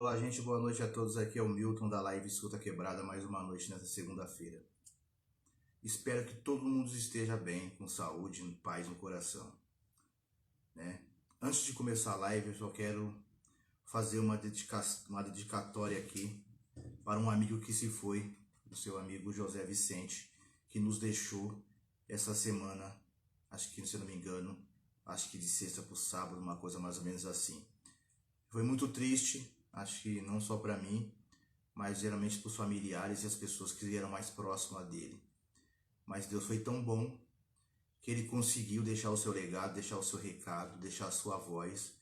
Olá, gente, boa noite a todos. Aqui é o Milton da Live Escuta Quebrada, mais uma noite nessa segunda-feira. Espero que todo mundo esteja bem, com saúde, paz no coração, né? Antes de começar a live, eu só quero fazer uma dedicatória aqui para um amigo que se foi, o seu amigo José Vicente, que nos deixou essa semana, acho que, se eu não me engano, acho que de sexta para o sábado, uma coisa mais ou menos assim. Foi muito triste, acho que não só para mim, mas geralmente para os familiares e as pessoas que eram mais próximas dele. Mas Deus foi tão bom que ele conseguiu deixar o seu legado, deixar o seu recado, deixar a sua voz,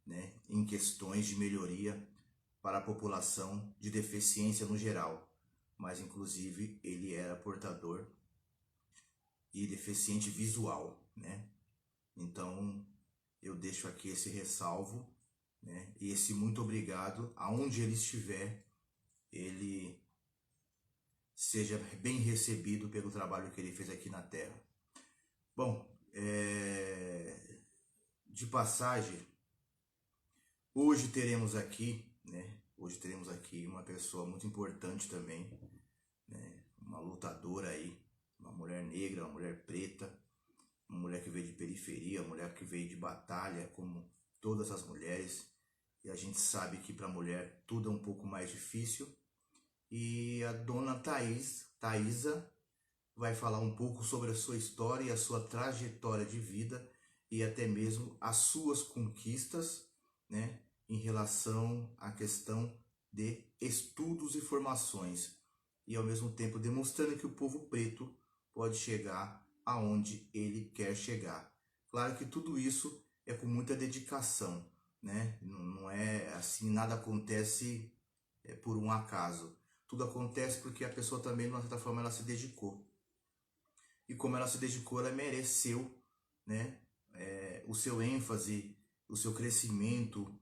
né, em questões de melhoria para a população de deficiência no geral. Mas inclusive ele era portador e deficiente visual, né? Então eu deixo aqui esse ressalvo, né, e esse muito obrigado, aonde ele estiver, ele seja bem recebido pelo trabalho que ele fez aqui na Terra. Bom, de passagem, hoje teremos aqui, né? Hoje teremos aqui uma pessoa muito importante também, né? Uma lutadora aí, uma mulher negra, uma mulher preta, uma mulher que veio de periferia, uma mulher que veio de batalha, como todas as mulheres. E a gente sabe que para a mulher tudo é um pouco mais difícil. E a dona Thaisa, vai falar um pouco sobre a sua história e a sua trajetória de vida e até mesmo as suas conquistas, né, em relação à questão de estudos e formações e ao mesmo tempo demonstrando que o povo preto pode chegar aonde ele quer chegar. Claro que tudo isso é com muita dedicação, né? Não é assim, nada acontece por um acaso. Tudo acontece porque a pessoa também, de uma certa forma, ela se dedicou. E como ela se dedicou, ela mereceu, né, o seu ênfase, o seu crescimento,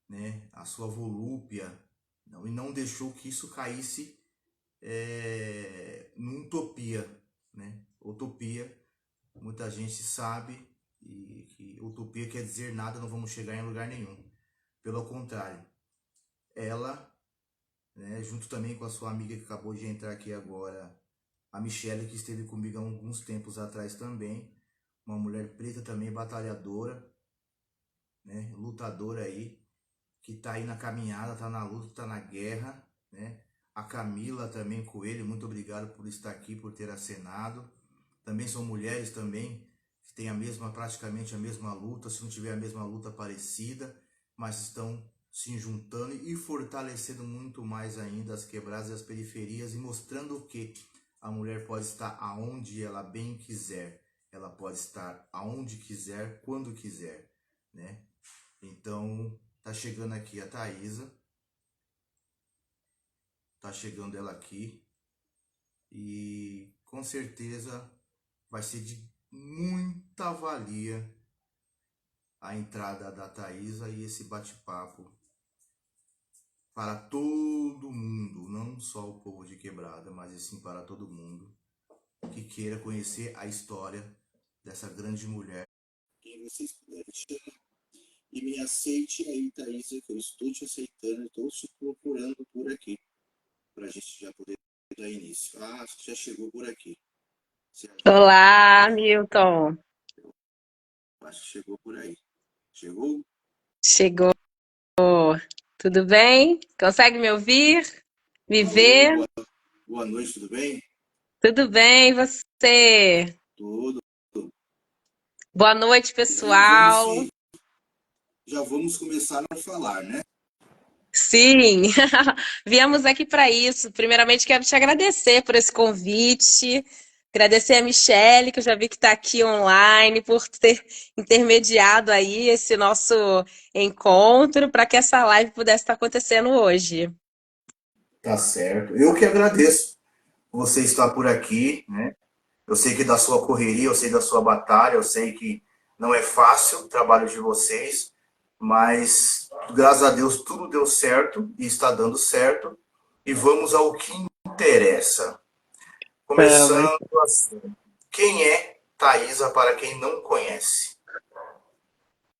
né, a sua volúpia, não, e não deixou que isso caísse numa utopia, né? Utopia, muita gente sabe e que utopia quer dizer nada, não vamos chegar em lugar nenhum. Pelo contrário, ela, né, junto também com a sua amiga que acabou de entrar aqui agora, a Michelle, que esteve comigo há alguns tempos atrás também, uma mulher preta também, batalhadora, né, lutadora aí, que tá aí na caminhada, tá na luta, tá na guerra, né? A Camila também, Coelho, muito obrigado por estar aqui, por ter acenado. Também são mulheres também que têm praticamente a mesma luta, se não tiver a mesma luta parecida, mas estão se juntando e fortalecendo muito mais ainda as quebradas e as periferias e mostrando que a mulher pode estar aonde ela bem quiser, ela pode estar aonde quiser, quando quiser, né? Então, tá chegando aqui a Thaisa, tá chegando ela aqui e com certeza vai ser de muita valia a entrada da Thaisa e esse bate-papo para todo mundo, não só o povo de Quebrada, mas sim para todo mundo que queira conhecer a história dessa grande mulher. Quem vocês puderem chamar. E me aceite aí, Thaisa, que eu estou te aceitando, estou te procurando por aqui, para a gente já poder dar início. Ah, acho que já chegou por aqui, certo? Olá, Milton. Acho que chegou por aí. Chegou? Chegou. Tudo bem? Consegue me ouvir? Me Alô, ver? boa noite, tudo bem? Tudo bem, e você? Tudo. Boa noite, E aí, vamos pessoal. se. Já vamos começar a falar, né? Sim, viemos aqui para isso. Primeiramente, quero te agradecer por esse convite. Agradecer a Michelle, que eu já vi que está aqui online, por ter intermediado aí esse nosso encontro para que essa live pudesse estar acontecendo hoje. Tá certo. Eu que agradeço você estar por aqui, né? Eu sei que da sua correria, eu sei da sua batalha, eu sei que não é fácil o trabalho de vocês, mas graças a Deus tudo deu certo e está dando certo. E vamos ao que interessa. Vamos. Começando assim. Quem é Thaisa para quem não conhece?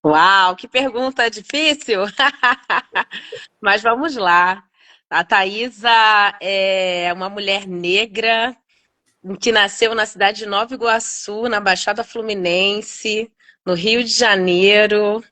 Uau, que pergunta difícil! Mas vamos lá. A Thaisa é uma mulher negra que nasceu na cidade de Nova Iguaçu, na Baixada Fluminense, no Rio de Janeiro,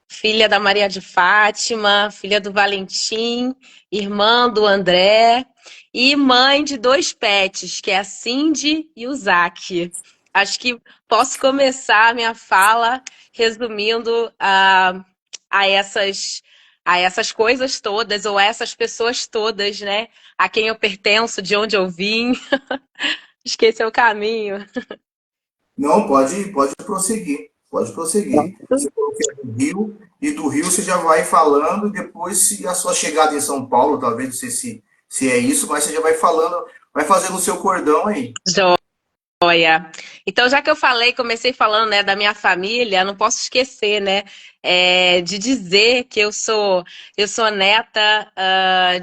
filha da Maria de Fátima, filha do Valentim, irmã do André e mãe de dois pets, que é a Cindy e o Zac. Acho que posso começar a minha fala resumindo a essas a essas coisas todas ou a essas pessoas todas, né? A quem eu pertenço, de onde eu vim. Esqueci o caminho. Não, pode prosseguir. Pode prosseguir. Você falou que é do Rio, e do Rio você já vai falando, e depois, se a sua chegada em São Paulo, talvez, não sei se é isso, mas você já vai falando, vai fazendo o seu cordão aí. Joia. Então, já que eu falei, comecei falando, né, da minha família, não posso esquecer, né, de dizer que eu sou neta é,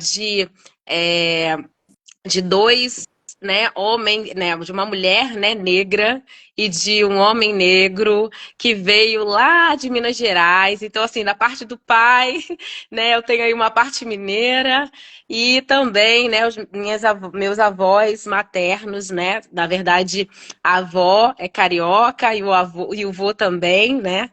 de dois, né, homem, né, de uma mulher, né, negra e de um homem negro que veio lá de Minas Gerais. Então, assim, da parte do pai, né, eu tenho aí uma parte mineira e também, né, meus avós maternos, né, na verdade, a avó é carioca e o vô também, né,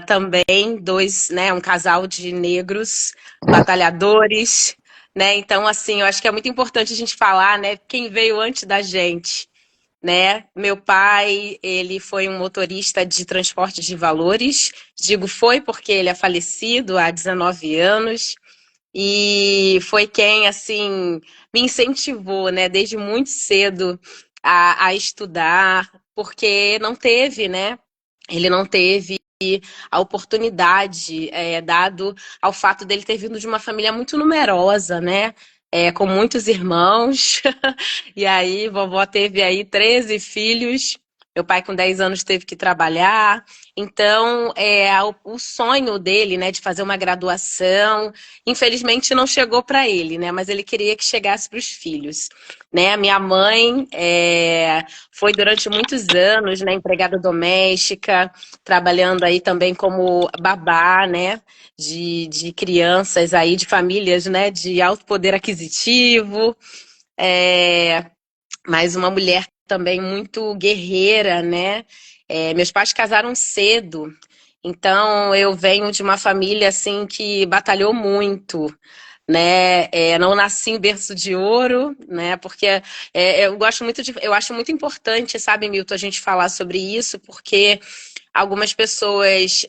também dois, né, um casal de negros batalhadores, né? Então, assim, eu acho que é muito importante a gente falar, né, quem veio antes da gente, né? Meu pai, ele foi um motorista de transporte de valores. Digo foi porque ele é falecido há 19 anos e foi quem, assim, me incentivou, né, desde muito cedo a estudar, porque não teve, né? Ele não teve a oportunidade, dado ao fato dele ter vindo de uma família muito numerosa, né? Com muitos irmãos. E aí, vovó teve aí 13 filhos. Meu pai, com 10 anos, teve que trabalhar. Então, o sonho dele, né, de fazer uma graduação, infelizmente não chegou para ele, né? Mas ele queria que chegasse para os filhos, né? A minha mãe foi durante muitos anos, né, empregada doméstica, trabalhando aí também como babá, né, de crianças aí, de famílias, né, de alto poder aquisitivo, é, mas uma mulher também muito guerreira, né, meus pais casaram cedo, então eu venho de uma família, assim, que batalhou muito, né? Não nasci em berço de ouro, né? Porque eu gosto muito eu acho muito importante, sabe, Milton, a gente falar sobre isso, porque algumas pessoas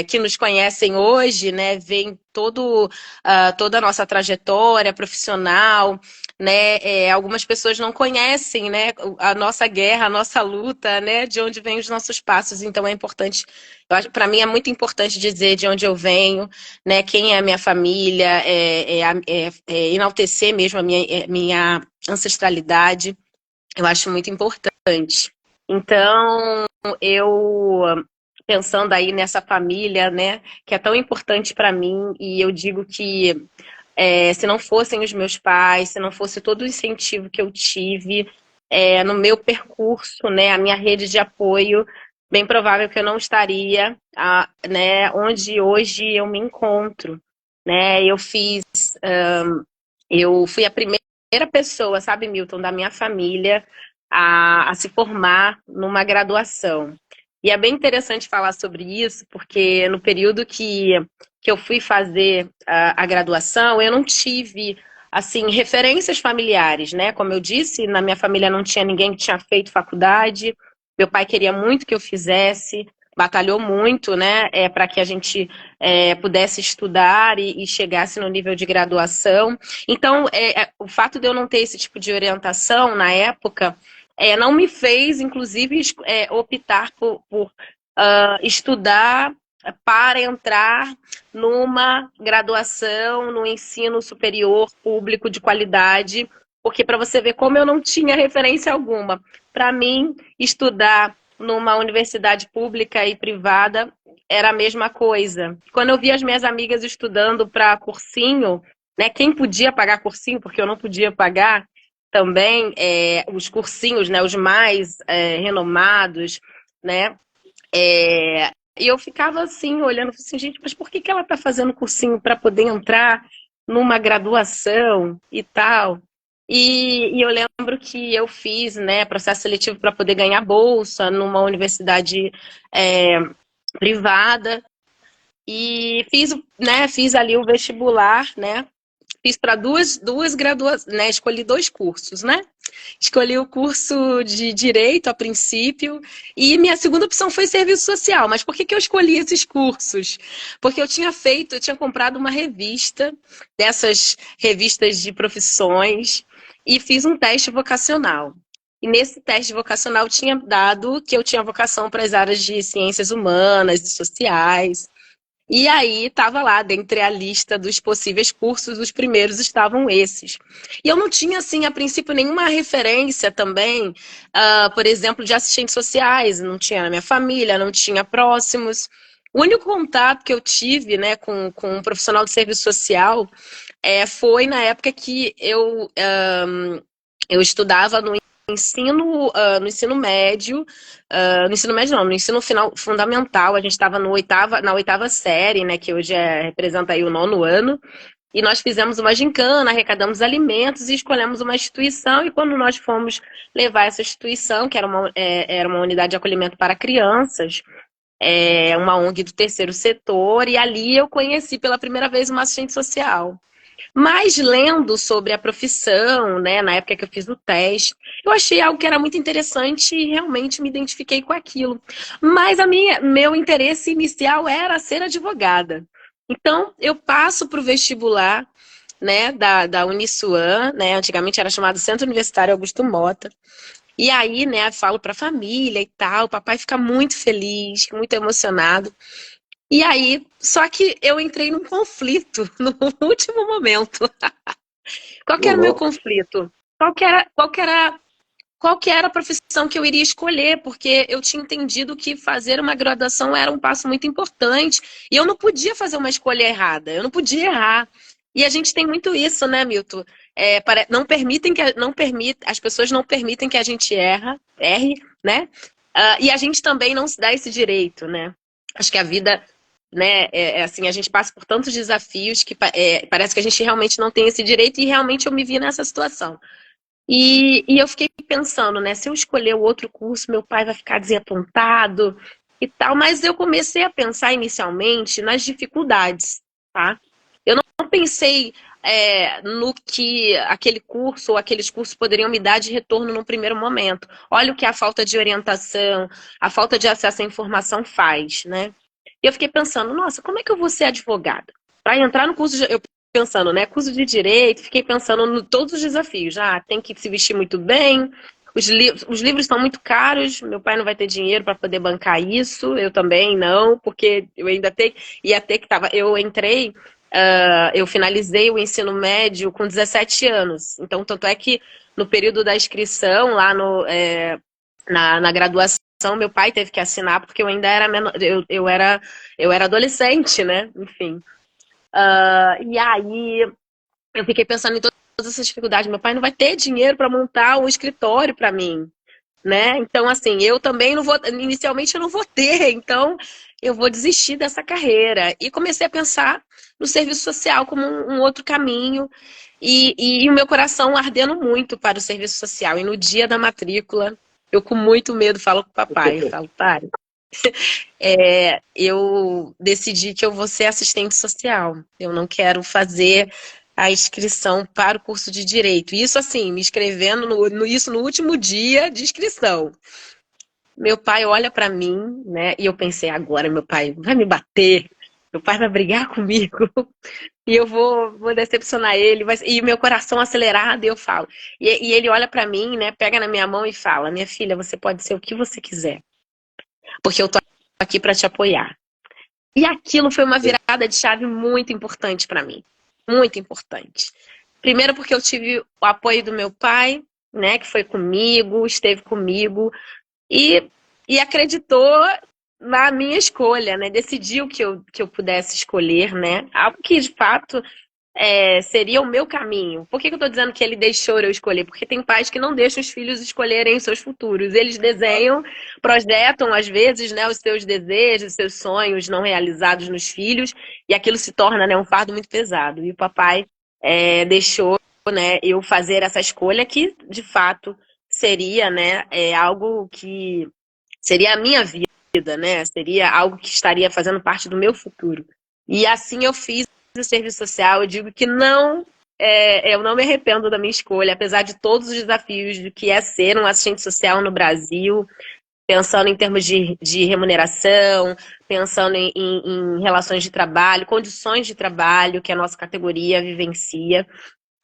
que nos conhecem hoje, né, veem toda a nossa trajetória profissional, né, algumas pessoas não conhecem, né, a nossa guerra, a nossa luta, né, de onde vêm os nossos passos. Então é importante, eu acho, para mim é muito importante dizer de onde eu venho, né, quem é a minha família, enaltecer mesmo a minha ancestralidade. Eu acho muito importante. Então, eu pensando aí nessa família, né, que é tão importante para mim, e eu digo que se não fossem os meus pais, se não fosse todo o incentivo que eu tive no meu percurso, né, a minha rede de apoio, bem provável que eu não estaria, né, onde hoje eu me encontro, né? Eu fui a primeira pessoa, sabe, Milton, da minha família a se formar numa graduação. E é bem interessante falar sobre isso, porque no período que eu fui fazer a graduação, eu não tive, assim, referências familiares, né? Como eu disse, na minha família não tinha ninguém que tinha feito faculdade, meu pai queria muito que eu fizesse, batalhou muito, né, para que a gente pudesse estudar e chegasse no nível de graduação. Então, o fato de eu não ter esse tipo de orientação na época não me fez, inclusive, optar por estudar para entrar numa graduação no ensino superior público de qualidade, porque para você ver como eu não tinha referência alguma. Para mim, estudar numa universidade pública e privada era a mesma coisa. Quando eu vi as minhas amigas estudando para cursinho, né, quem podia pagar cursinho, porque eu não podia pagar, também os cursinhos, né, os mais renomados, né, E eu ficava assim, olhando, assim, gente, mas por que que ela está fazendo cursinho para poder entrar numa graduação e tal? E eu lembro que eu fiz, né, processo seletivo para poder ganhar bolsa numa universidade é, privada e fiz ali o vestibular, né? Fiz para duas graduações, né? Escolhi dois cursos, né? Escolhi o curso de Direito a princípio e minha segunda opção foi Serviço Social. Mas por que que eu escolhi esses cursos? Porque eu tinha comprado uma revista, dessas revistas de profissões, e fiz um teste vocacional. E nesse teste vocacional tinha dado que eu tinha vocação para as áreas de ciências humanas e sociais. E aí estava lá, dentre a lista dos possíveis cursos, os primeiros estavam esses. E eu não tinha, assim, a princípio, nenhuma referência também, por exemplo, de assistentes sociais, não tinha na minha família, não tinha próximos. O único contato que eu tive, né, com um profissional de serviço social foi na época que eu estudava no ensino médio, no ensino médio não, no ensino final, fundamental, a gente estava na oitava série, né, que hoje representa aí o nono ano, e nós fizemos uma gincana, arrecadamos alimentos e escolhemos uma instituição, e quando nós fomos levar essa instituição, que era uma unidade de acolhimento para crianças, uma ONG do terceiro setor, e ali eu conheci pela primeira vez uma assistente social. Mas lendo sobre a profissão, né, na época que eu fiz o teste, eu achei algo que era muito interessante e realmente me identifiquei com aquilo. Mas meu interesse inicial era ser advogada. Então, eu passo para o vestibular, né, da Uniswan, né, antigamente era chamado Centro Universitário Augusto Mota. E aí, né, falo para a família e tal, o papai fica muito feliz, muito emocionado. E aí, só que eu entrei num conflito no último momento. Qual que Ô, era o meu louco. conflito? Qual que era a profissão que eu iria escolher? Porque eu tinha entendido que fazer uma graduação era um passo muito importante e eu não podia fazer uma escolha errada, eu não podia errar. E a gente tem muito isso, né, Milton? Não permitem as pessoas não permitem que a gente erre, né? E a gente também não se dá esse direito, né? Acho que a vida, né, assim, a gente passa por tantos desafios que parece que a gente realmente não tem esse direito e realmente eu me vi nessa situação. E eu fiquei pensando, né? Se eu escolher o outro curso, meu pai vai ficar desapontado e tal. Mas eu comecei a pensar inicialmente nas dificuldades, tá? Eu não pensei no que aquele curso ou aqueles cursos poderiam me dar de retorno num primeiro momento. Olha o que a falta de orientação, a falta de acesso à informação faz, né? E eu fiquei pensando, nossa, como é que eu vou ser advogada? Para entrar no curso, eu pensando, né? Curso de direito, fiquei pensando em todos os desafios. Tem que se vestir muito bem, os livros estão muito caros, meu pai não vai ter dinheiro para poder bancar isso, eu também não, porque eu ainda ia ter que tava. Eu entrei, eu finalizei o ensino médio com 17 anos. Então, tanto é que no período da inscrição, lá na graduação, meu pai teve que assinar, porque eu ainda era menor, eu era adolescente, né? Enfim. E aí eu fiquei pensando em todas essas dificuldades. Meu pai não vai ter dinheiro para montar um escritório para mim, né? Então, assim, eu também não vou, inicialmente eu não vou ter, então eu vou desistir dessa carreira. E comecei a pensar no serviço social como um outro caminho. E o meu coração ardendo muito para o serviço social. E no dia da matrícula, eu com muito medo falo com o papai, falo, pai, eu decidi que eu vou ser assistente social. Eu não quero fazer a inscrição para o curso de Direito. Isso assim, me inscrevendo isso no último dia de inscrição. Meu pai olha para mim, né? E eu pensei, agora meu pai vai me bater, meu pai vai brigar comigo e eu vou decepcionar ele. E meu coração acelerado, e eu falo. E ele olha para mim, né? Pega na minha mão e fala: minha filha, você pode ser o que você quiser, porque eu tô aqui para te apoiar. E aquilo foi uma virada de chave muito importante para mim. Muito importante. Primeiro porque eu tive o apoio do meu pai, né, que foi comigo, esteve comigo e, e acreditou na minha escolha, né? Decidiu que eu pudesse escolher, né? Algo que de fato seria o meu caminho. Por que que eu estou dizendo que ele deixou eu escolher? Porque tem pais que não deixam os filhos escolherem seus futuros. Eles desenham, projetam, às vezes, né, os seus desejos, os seus sonhos não realizados nos filhos, e aquilo se torna, né, um fardo muito pesado. E o papai deixou, né, eu fazer essa escolha que, de fato, seria, né, algo que seria a minha vida, né? Seria algo que estaria fazendo parte do meu futuro. E assim eu fiz o serviço social. Eu digo que não, eu não me arrependo da minha escolha, apesar de todos os desafios do que é ser um assistente social no Brasil, pensando em termos de remuneração, pensando em relações de trabalho, condições de trabalho que a nossa categoria vivencia.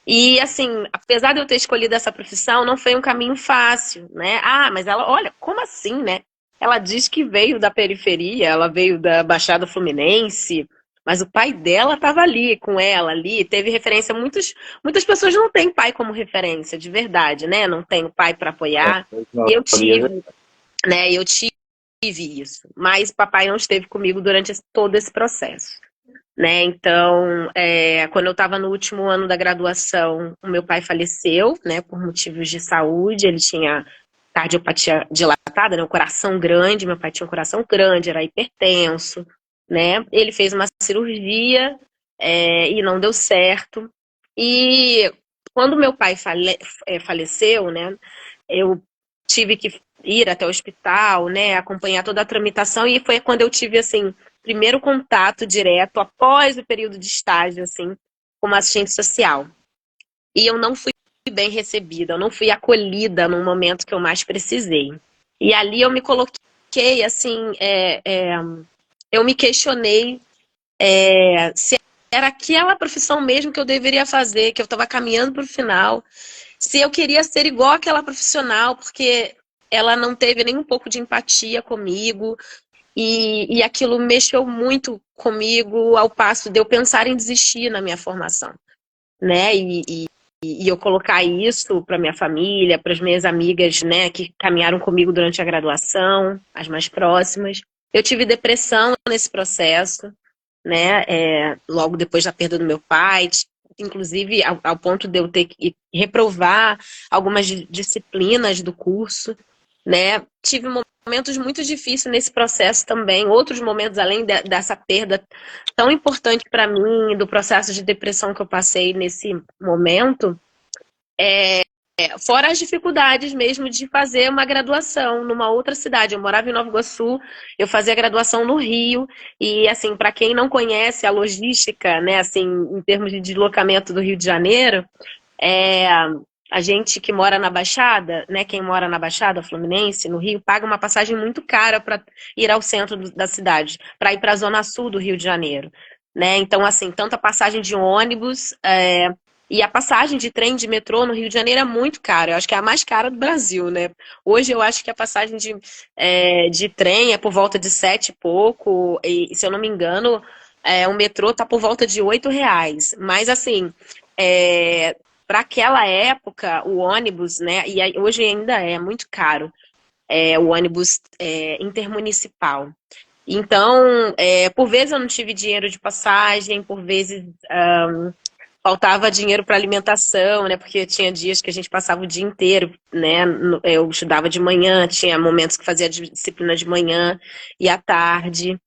E assim, apesar de eu ter escolhido essa profissão, não foi um caminho fácil, né? Ah, mas ela, olha, como assim, né? Ela diz que veio da periferia, ela veio da Baixada Fluminense, mas o pai dela estava ali com ela ali, teve referência. Muitas pessoas não têm pai como referência, de verdade, né? Não tem o pai para apoiar. Eu tive, né? Eu tive isso, mas papai não esteve comigo durante todo esse processo. Né? Então, quando eu estava no último ano da graduação, o meu pai faleceu, né, por motivos de saúde. Ele tinha cardiopatia dilatada, né, um coração grande. Meu pai tinha um coração grande, era hipertenso, né? Ele fez uma cirurgia e não deu certo. E quando meu pai faleceu, né, eu tive que ir até o hospital, né, acompanhar toda a tramitação, e foi quando eu tive, assim, primeiro contato direto, após o período de estágio, assim, como assistente social. E eu não fui bem recebida, eu não fui acolhida no momento que eu mais precisei. E ali eu me coloquei, assim, eu me questionei se era aquela profissão mesmo que eu deveria fazer, que eu estava caminhando para o final, se eu queria ser igual àquela profissional, porque ela não teve nem um pouco de empatia comigo, e aquilo mexeu muito comigo ao passo de eu pensar em desistir na minha formação, né? E eu colocar isso para minha família, para as minhas amigas, né, que caminharam comigo durante a graduação, as mais próximas. Eu tive depressão nesse processo, né? Logo depois da perda do meu pai, inclusive ao ponto de eu ter que reprovar algumas disciplinas do curso, né? Tive momentos muito difíceis nesse processo também, outros momentos além dessa perda tão importante para mim, do processo de depressão que eu passei nesse momento, fora as dificuldades mesmo de fazer uma graduação numa outra cidade. Eu morava em Nova Iguaçu, eu fazia graduação no Rio, e assim, para quem não conhece a logística, né, assim, em termos de deslocamento do Rio de Janeiro, é, a gente que mora na Baixada, né, quem mora na Baixada Fluminense, no Rio, paga uma passagem muito cara para ir ao centro da cidade, para ir para a zona sul do Rio de Janeiro, né? Então, assim, tanto a passagem de ônibus, e a passagem de trem, de metrô no Rio de Janeiro é muito cara. Eu acho que é a mais cara do Brasil, né? Hoje eu acho que a passagem de trem é por volta de 7 e pouco, e se eu não me engano, o metrô tá por volta de R$ 8. Mas assim, para aquela época, o ônibus, né? E hoje ainda é muito caro, o ônibus intermunicipal. Então, por vezes eu não tive dinheiro de passagem, por vezes faltava dinheiro para alimentação, né? Porque tinha dias que a gente passava o dia inteiro, né? Eu estudava de manhã, tinha momentos que fazia disciplina de manhã e à tarde.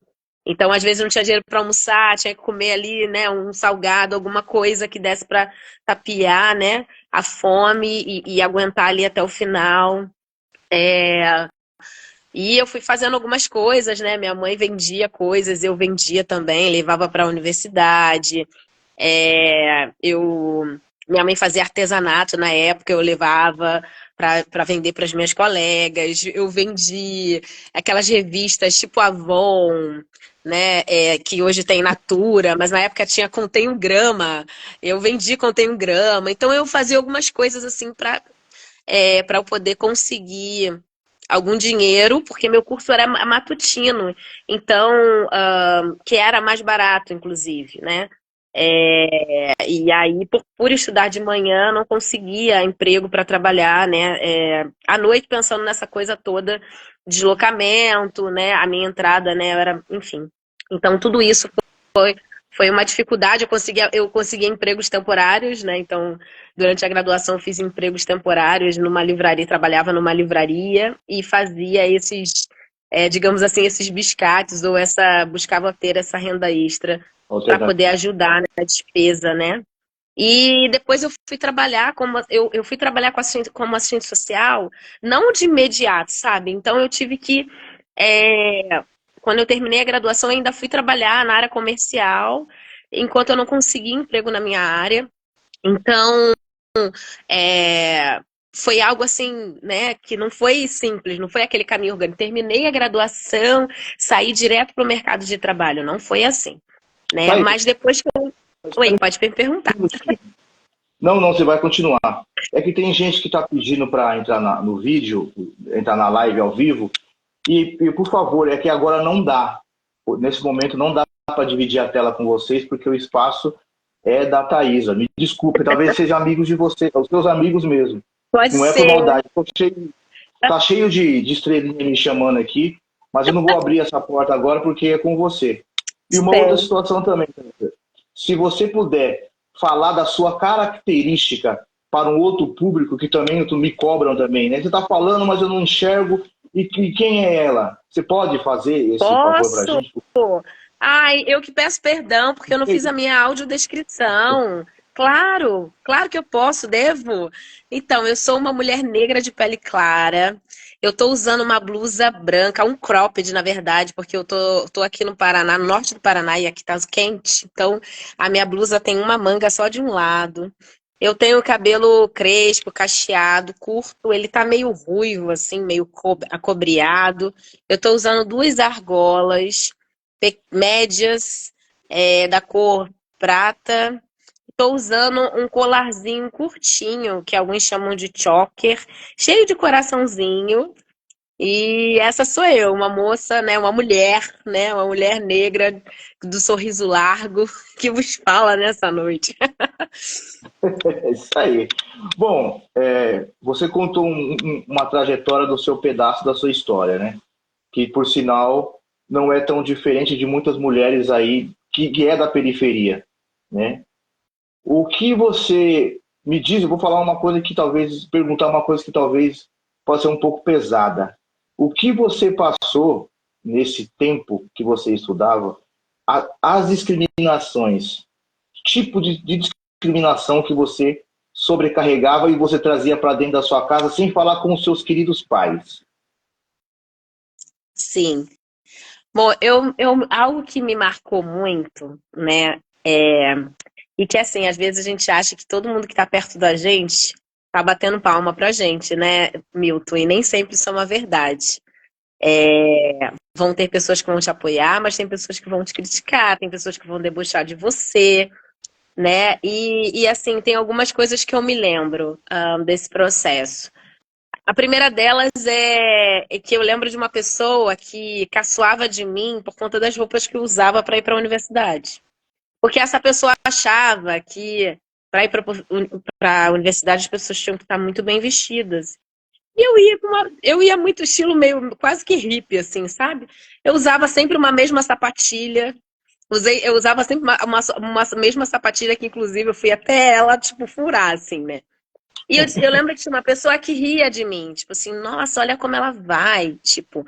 Então, às vezes, eu não tinha dinheiro para almoçar, tinha que comer ali, né, um salgado, alguma coisa que desse para tapiar, né, a fome e aguentar ali até o final. E eu fui fazendo algumas coisas, né? Minha mãe vendia coisas, eu vendia também, levava para a universidade. Minha mãe fazia artesanato na época, eu levava para vender para as minhas colegas. Eu vendi aquelas revistas tipo Avon, né? Que hoje tem Natura, mas na época tinha Contém um Grama. Eu vendi Contém um Grama. Então eu fazia algumas coisas assim para eu poder conseguir algum dinheiro, porque meu curso era matutino, então, que era mais barato, inclusive, né? E aí, por estudar de manhã, não conseguia emprego para trabalhar, né? À noite, pensando nessa coisa toda, deslocamento, né? A minha entrada, né? Era, enfim. Então, tudo isso Foi uma dificuldade, eu conseguia empregos temporários, né? Então, durante a graduação, eu fiz empregos temporários numa livraria, trabalhava numa livraria e fazia esses, digamos assim, esses biscates, ou buscava ter essa renda extra para poder Alternativa. ajudar na despesa, né? E depois eu fui trabalhar eu fui trabalhar como assistente social, não de imediato, sabe? Então eu tive que, é, quando eu terminei a graduação, eu ainda fui trabalhar na área comercial, enquanto eu não consegui emprego na minha área. Então, é, foi algo assim, né, que não foi simples, não foi aquele caminho orgânico. Terminei a graduação, saí direto para o mercado de trabalho, não foi assim, né? Tá aí, Mas depois que eu... Oi, pode me perguntar. não, não, você vai continuar. É que tem gente que está pedindo para entrar no vídeo, entrar na live ao vivo, e, por favor, é que agora não dá. Nesse momento não dá para dividir a tela com vocês, porque o espaço é da Thaisa. Me desculpe, talvez seja amigos de você, os seus amigos mesmo. Pode Não é por ser. maldade. Tá cheio de estrelinha me chamando aqui, mas eu não vou abrir essa porta agora porque é com você. E uma outra Sei. situação também, se você puder falar da sua característica para um outro público que também me cobram também, né? Você está falando, mas eu não enxergo. E quem é ela? Você pode fazer esse favor para a Posso? gente? Ai, eu que peço perdão, porque eu não fiz a minha audiodescrição. Claro, claro que eu posso, devo. Então, eu sou uma mulher negra de pele clara. Eu tô usando uma blusa branca, um cropped, na verdade, porque eu tô aqui no Paraná, no norte do Paraná, e aqui tá quente. Então, a minha blusa tem uma manga só de um lado. Eu tenho o cabelo crespo, cacheado, curto. Ele tá meio ruivo, assim, meio acobreado. Eu tô usando duas argolas médias, da cor prata. Estou usando um colarzinho curtinho, que alguns chamam de choker, cheio de coraçãozinho. E essa sou eu, uma moça, né, uma mulher negra do sorriso largo que vos fala nessa noite. É isso aí. Bom, você contou uma trajetória do seu pedaço da sua história, né? Que, por sinal, não é tão diferente de muitas mulheres aí que é da periferia, né? O que você me diz, eu vou falar uma coisa que talvez, perguntar uma coisa que talvez possa ser um pouco pesada. O que você passou nesse tempo que você estudava, as discriminações, tipo de discriminação que você sobrecarregava e você trazia para dentro da sua casa sem falar com os seus queridos pais? Sim. Bom, algo que me marcou muito, né, e que assim, às vezes a gente acha que todo mundo que está perto da gente tá batendo palma pra gente, né, Milton? E nem sempre isso é uma verdade. Vão ter pessoas que vão te apoiar, mas tem pessoas que vão te criticar, tem pessoas que vão debochar de você, né? E assim, tem algumas coisas que eu me lembro, desse processo. A primeira delas é que eu lembro de uma pessoa que caçoava de mim por conta das roupas que eu usava para ir para a universidade. Porque essa pessoa achava que para ir para a universidade as pessoas tinham que estar muito bem vestidas. E eu ia muito estilo meio quase que hippie, assim, sabe? Eu usava sempre uma mesma sapatilha. Eu usava sempre uma mesma sapatilha que, inclusive, eu fui até ela, tipo, furar, assim, né? E eu lembro que tinha uma pessoa que ria de mim, tipo assim, nossa, olha como ela vai, tipo,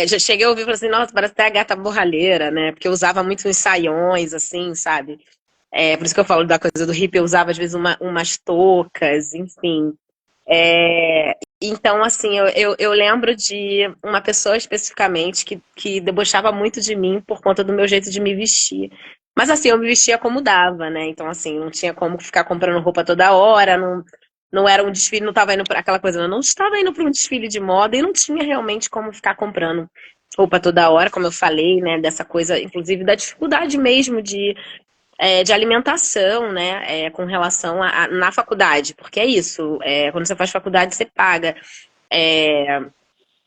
já cheguei a ouvir e falei assim, nossa, parece até a gata borralheira, né? Porque eu usava muito uns saiões, assim, sabe? Por isso que eu falo da coisa do hippie, eu usava às vezes umas toucas, enfim. Então, assim, eu lembro de uma pessoa especificamente que debochava muito de mim por conta do meu jeito de me vestir. Mas assim, eu me vestia como dava, né? Então, assim, não tinha como ficar comprando roupa toda hora, não era um desfile, não estava indo para aquela coisa, eu não estava indo para um desfile de moda e não tinha realmente como ficar comprando roupa toda hora, como eu falei, né? Dessa coisa, inclusive da dificuldade mesmo de alimentação, né, com relação na faculdade, porque é isso, quando você faz faculdade você paga é,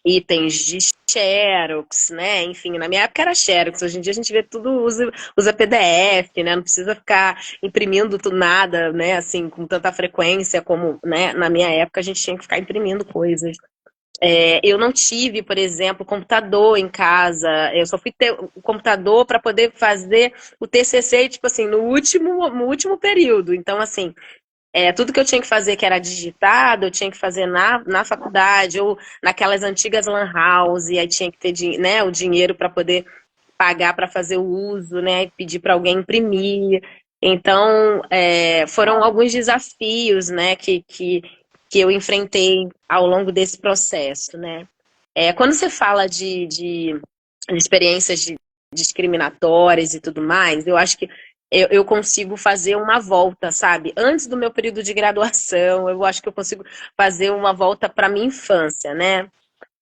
itens de Xerox, né, enfim, na minha época era Xerox, hoje em dia a gente vê tudo, usa PDF, né, não precisa ficar imprimindo nada, né, assim, com tanta frequência como, né, na minha época a gente tinha que ficar imprimindo coisas. Eu não tive, por exemplo, computador em casa. Eu só fui ter o computador para poder fazer o TCC, tipo assim, no último período. Então, assim, tudo que eu tinha que fazer que era digitado, eu tinha que fazer na faculdade ou naquelas antigas lan house, e aí tinha que ter né, o dinheiro para poder pagar para fazer o uso, né, pedir para alguém imprimir. Então, foram alguns desafios, né, que eu enfrentei ao longo desse processo, né. Quando você fala de experiências discriminatórias e tudo mais, eu acho que eu consigo fazer uma volta, sabe? Antes do meu período de graduação, eu acho que eu consigo fazer uma volta para minha infância, né?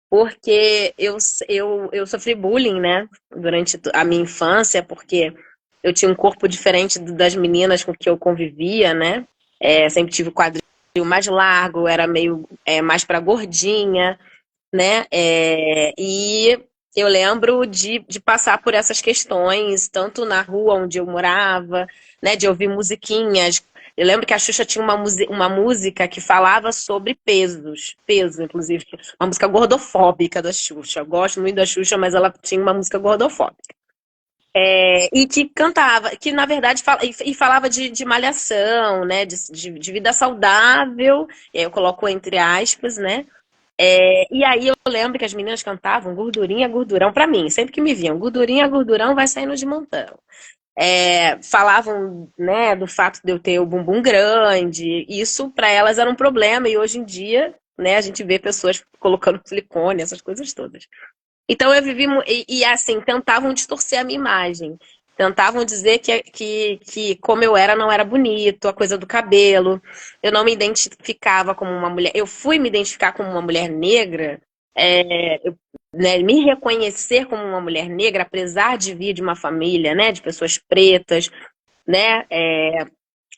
Porque eu sofri bullying, né? Durante a minha infância, porque eu tinha um corpo diferente das meninas com que eu convivia, né? Sempre tive o quadril mais largo, era meio mais para gordinha, né? E eu lembro de passar por essas questões, tanto na rua onde eu morava, né? De ouvir musiquinhas. Eu lembro que a Xuxa tinha uma música que falava sobre peso, inclusive, uma música gordofóbica da Xuxa. Eu gosto muito da Xuxa, mas ela tinha uma música gordofóbica. E que cantava, que na verdade falava de malhação, né? De vida saudável, e aí eu coloco entre aspas, né? E aí eu lembro que as meninas cantavam gordurinha, gordurão pra mim. Sempre que me viam, gordurinha, gordurão vai saindo de montão. Falavam, né, do fato de eu ter o bumbum grande. Isso pra elas era um problema. E hoje em dia, né, a gente vê pessoas colocando silicone, essas coisas todas. Então eu vivi assim, tentavam distorcer a minha imagem. Tentavam dizer que como eu era, não era bonito, a coisa do cabelo. Eu não me identificava como uma mulher. Eu fui me identificar como uma mulher negra, né, me reconhecer como uma mulher negra, apesar de vir de uma família, né, de pessoas pretas, né,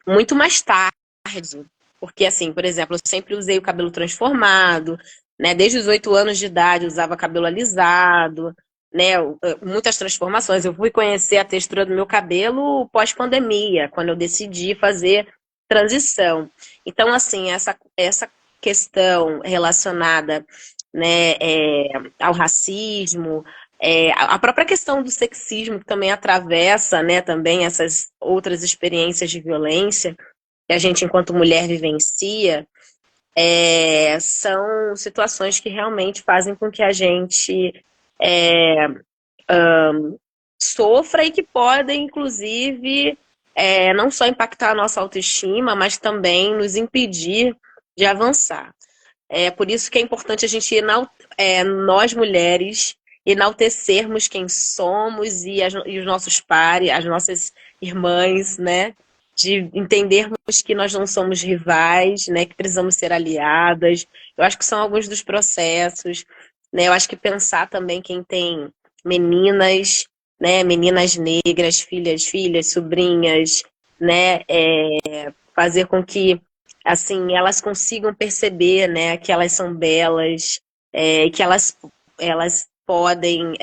muito mais tarde. Porque, assim, por exemplo, eu sempre usei o cabelo transformado, né? Desde os 8 anos de idade eu usava cabelo alisado, né? Muitas transformações. Eu fui conhecer a textura do meu cabelo pós-pandemia, quando eu decidi fazer transição. Então, assim, essa questão relacionada, né, ao racismo, a própria questão do sexismo, que também atravessa, né, também essas outras experiências de violência que a gente, enquanto mulher, vivencia, são situações que realmente fazem com que a gente sofra e que podem, inclusive, não só impactar a nossa autoestima, mas também nos impedir de avançar. Por isso que é importante a gente, nós mulheres, enaltecermos quem somos e os nossos pares, as nossas irmãs, né? De entendermos que nós não somos rivais, né? Que precisamos ser aliadas. Eu acho que são alguns dos processos, né? Eu acho que pensar também quem tem meninas, né? Meninas negras, filhas, sobrinhas, né? Fazer com que assim elas consigam perceber, né? Que elas são belas, que elas podem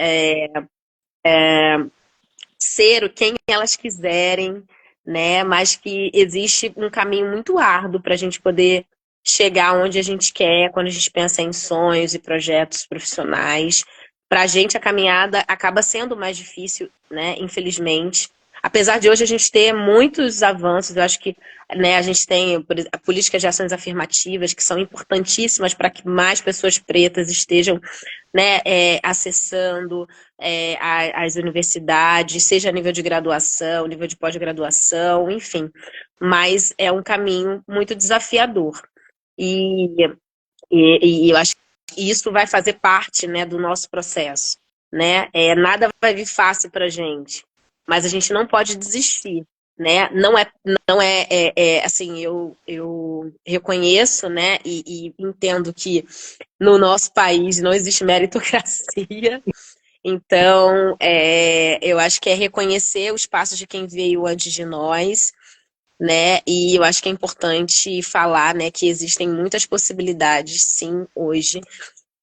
ser quem elas quiserem, né? Mas que existe um caminho muito árduo para a gente poder chegar onde a gente quer, quando a gente pensa em sonhos e projetos profissionais. Para a gente, a caminhada acaba sendo mais difícil, né? Infelizmente. Apesar de hoje a gente ter muitos avanços, eu acho que, né, a gente tem políticas de ações afirmativas que são importantíssimas para que mais pessoas pretas estejam, né, acessando as universidades, seja a nível de graduação, nível de pós-graduação, enfim. Mas é um caminho muito desafiador. E, e eu acho que isso vai fazer parte, né, do nosso processo. Né? Nada vai vir fácil para a gente, mas a gente não pode desistir. Né? Não é assim, eu reconheço, né, e entendo que no nosso país não existe meritocracia. Então, eu acho que é reconhecer os passos de quem veio antes de nós, né? E eu acho que é importante falar, né, que existem muitas possibilidades, sim, hoje,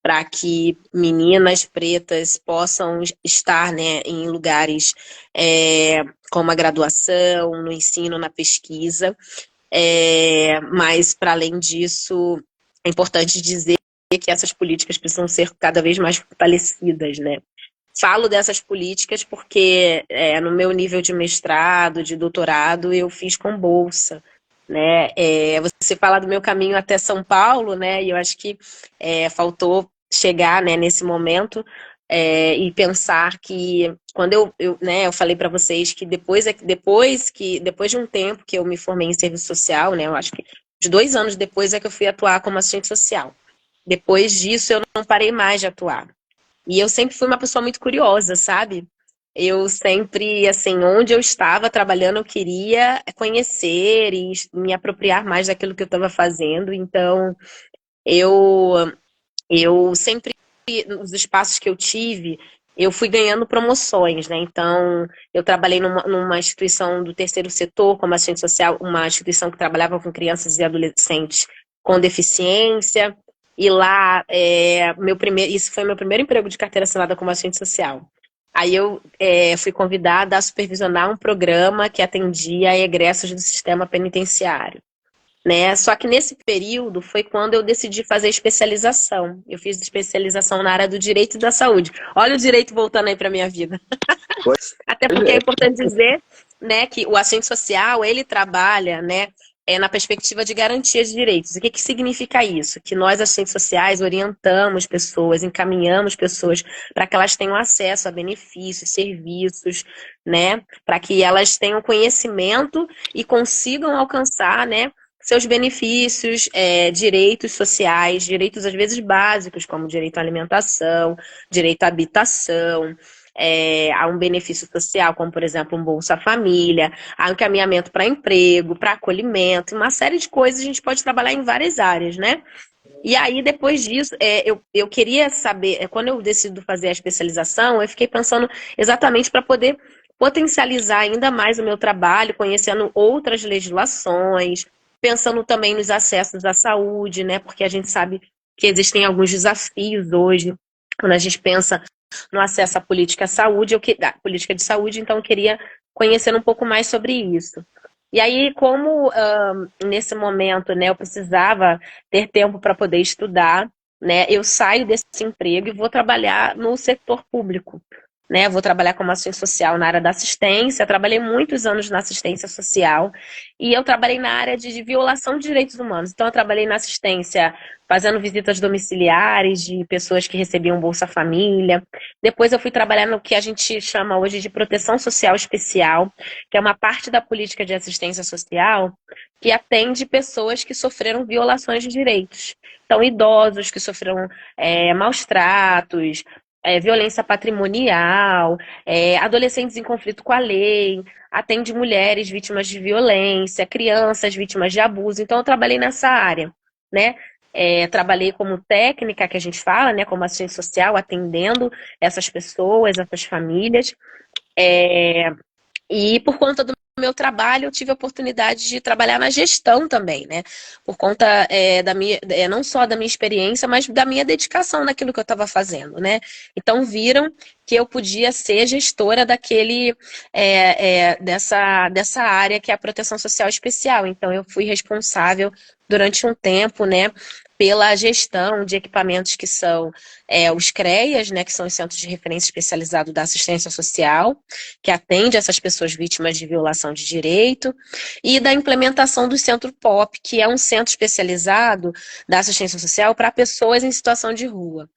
para que meninas pretas possam estar, né, em lugares como a graduação, no ensino, na pesquisa. Mas, para além disso, é importante dizer que essas políticas precisam ser cada vez mais fortalecidas, né? Falo dessas políticas porque no meu nível de mestrado, de doutorado, eu fiz com bolsa, né? Você fala do meu caminho até São Paulo, né? E eu acho que faltou chegar, né, nesse momento e pensar que quando eu falei para vocês que depois de um tempo que eu me formei em serviço social, né? Eu acho que de 2 anos depois é que eu fui atuar como assistente social. Depois disso eu não parei mais de atuar. E eu sempre fui uma pessoa muito curiosa, sabe? Eu sempre, assim, onde eu estava trabalhando, eu queria conhecer e me apropriar mais daquilo que eu estava fazendo. Então, eu, eu sempre, nos espaços que eu tive, eu fui ganhando promoções, né? Então, eu trabalhei numa instituição do terceiro setor, como assistente social, uma instituição que trabalhava com crianças e adolescentes com deficiência. E lá, isso foi meu primeiro emprego de carteira assinada como assistente social. Aí eu fui convidada a supervisionar um programa que atendia egressos do sistema penitenciário, né? Só que nesse período foi quando eu decidi fazer especialização. Eu fiz especialização na área do direito e da saúde. Olha o direito voltando aí para minha vida. Até Pois porque é é. importante dizer, né, que o assistente social, ele trabalha, né, na perspectiva de garantia de direitos. O que significa isso? Que nós, assistentes sociais, orientamos pessoas, encaminhamos pessoas para que elas tenham acesso a benefícios, serviços, né, para que elas tenham conhecimento e consigam alcançar, né, seus benefícios, direitos sociais, direitos às vezes básicos, como direito à alimentação, direito à habitação, a um benefício social, como, por exemplo, um Bolsa Família, a encaminhamento para emprego, para acolhimento, uma série de coisas a gente pode trabalhar em várias áreas, né? E aí, depois disso, eu queria saber, quando eu decido fazer a especialização, eu fiquei pensando exatamente para poder potencializar ainda mais o meu trabalho, conhecendo outras legislações, pensando também nos acessos à saúde, né? Porque a gente sabe que existem alguns desafios hoje, quando a gente pensa no acesso à política à saúde, política de saúde, então eu queria conhecer um pouco mais sobre isso. E aí, como nesse momento, né, eu precisava ter tempo para poder estudar, né, eu saio desse emprego e vou trabalhar no setor público, né, vou trabalhar como assistente social na área da assistência, trabalhei muitos anos na assistência social e eu trabalhei na área de violação de direitos humanos. Então, eu trabalhei na assistência fazendo visitas domiciliares de pessoas que recebiam Bolsa Família. Depois eu fui trabalhar no que a gente chama hoje de proteção social especial, que é uma parte da política de assistência social que atende pessoas que sofreram violações de direitos. Então, idosos que sofreram maus tratos, violência patrimonial, adolescentes em conflito com a lei, atende mulheres vítimas de violência, crianças vítimas de abuso. Então, eu trabalhei nessa área, né? Trabalhei como técnica, que a gente fala, né, como assistente social, atendendo essas pessoas, essas famílias. E por conta do meu trabalho, eu tive a oportunidade de trabalhar na gestão também, né? Por conta da minha, não só da minha experiência, mas da minha dedicação naquilo que eu estava fazendo, né? Então viram que eu podia ser gestora dessa área que é a proteção social especial. Então eu fui responsável durante um tempo, né, pela gestão de equipamentos que são os CREAs, né, que são os Centros de Referência Especializado da Assistência Social, que atende essas pessoas vítimas de violação de direito, e da implementação do Centro POP, que é um centro especializado da assistência social para pessoas em situação de rua.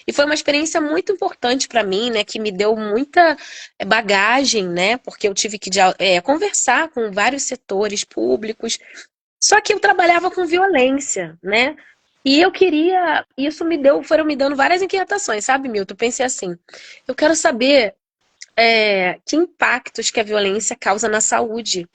E foi uma experiência muito importante para mim, né, que me deu muita bagagem, né, porque eu tive que conversar com vários setores públicos, só que eu trabalhava com violência, né? E eu queria, foram me dando várias inquietações, sabe, Milton? Eu pensei assim, eu quero saber que impactos que a violência causa na saúde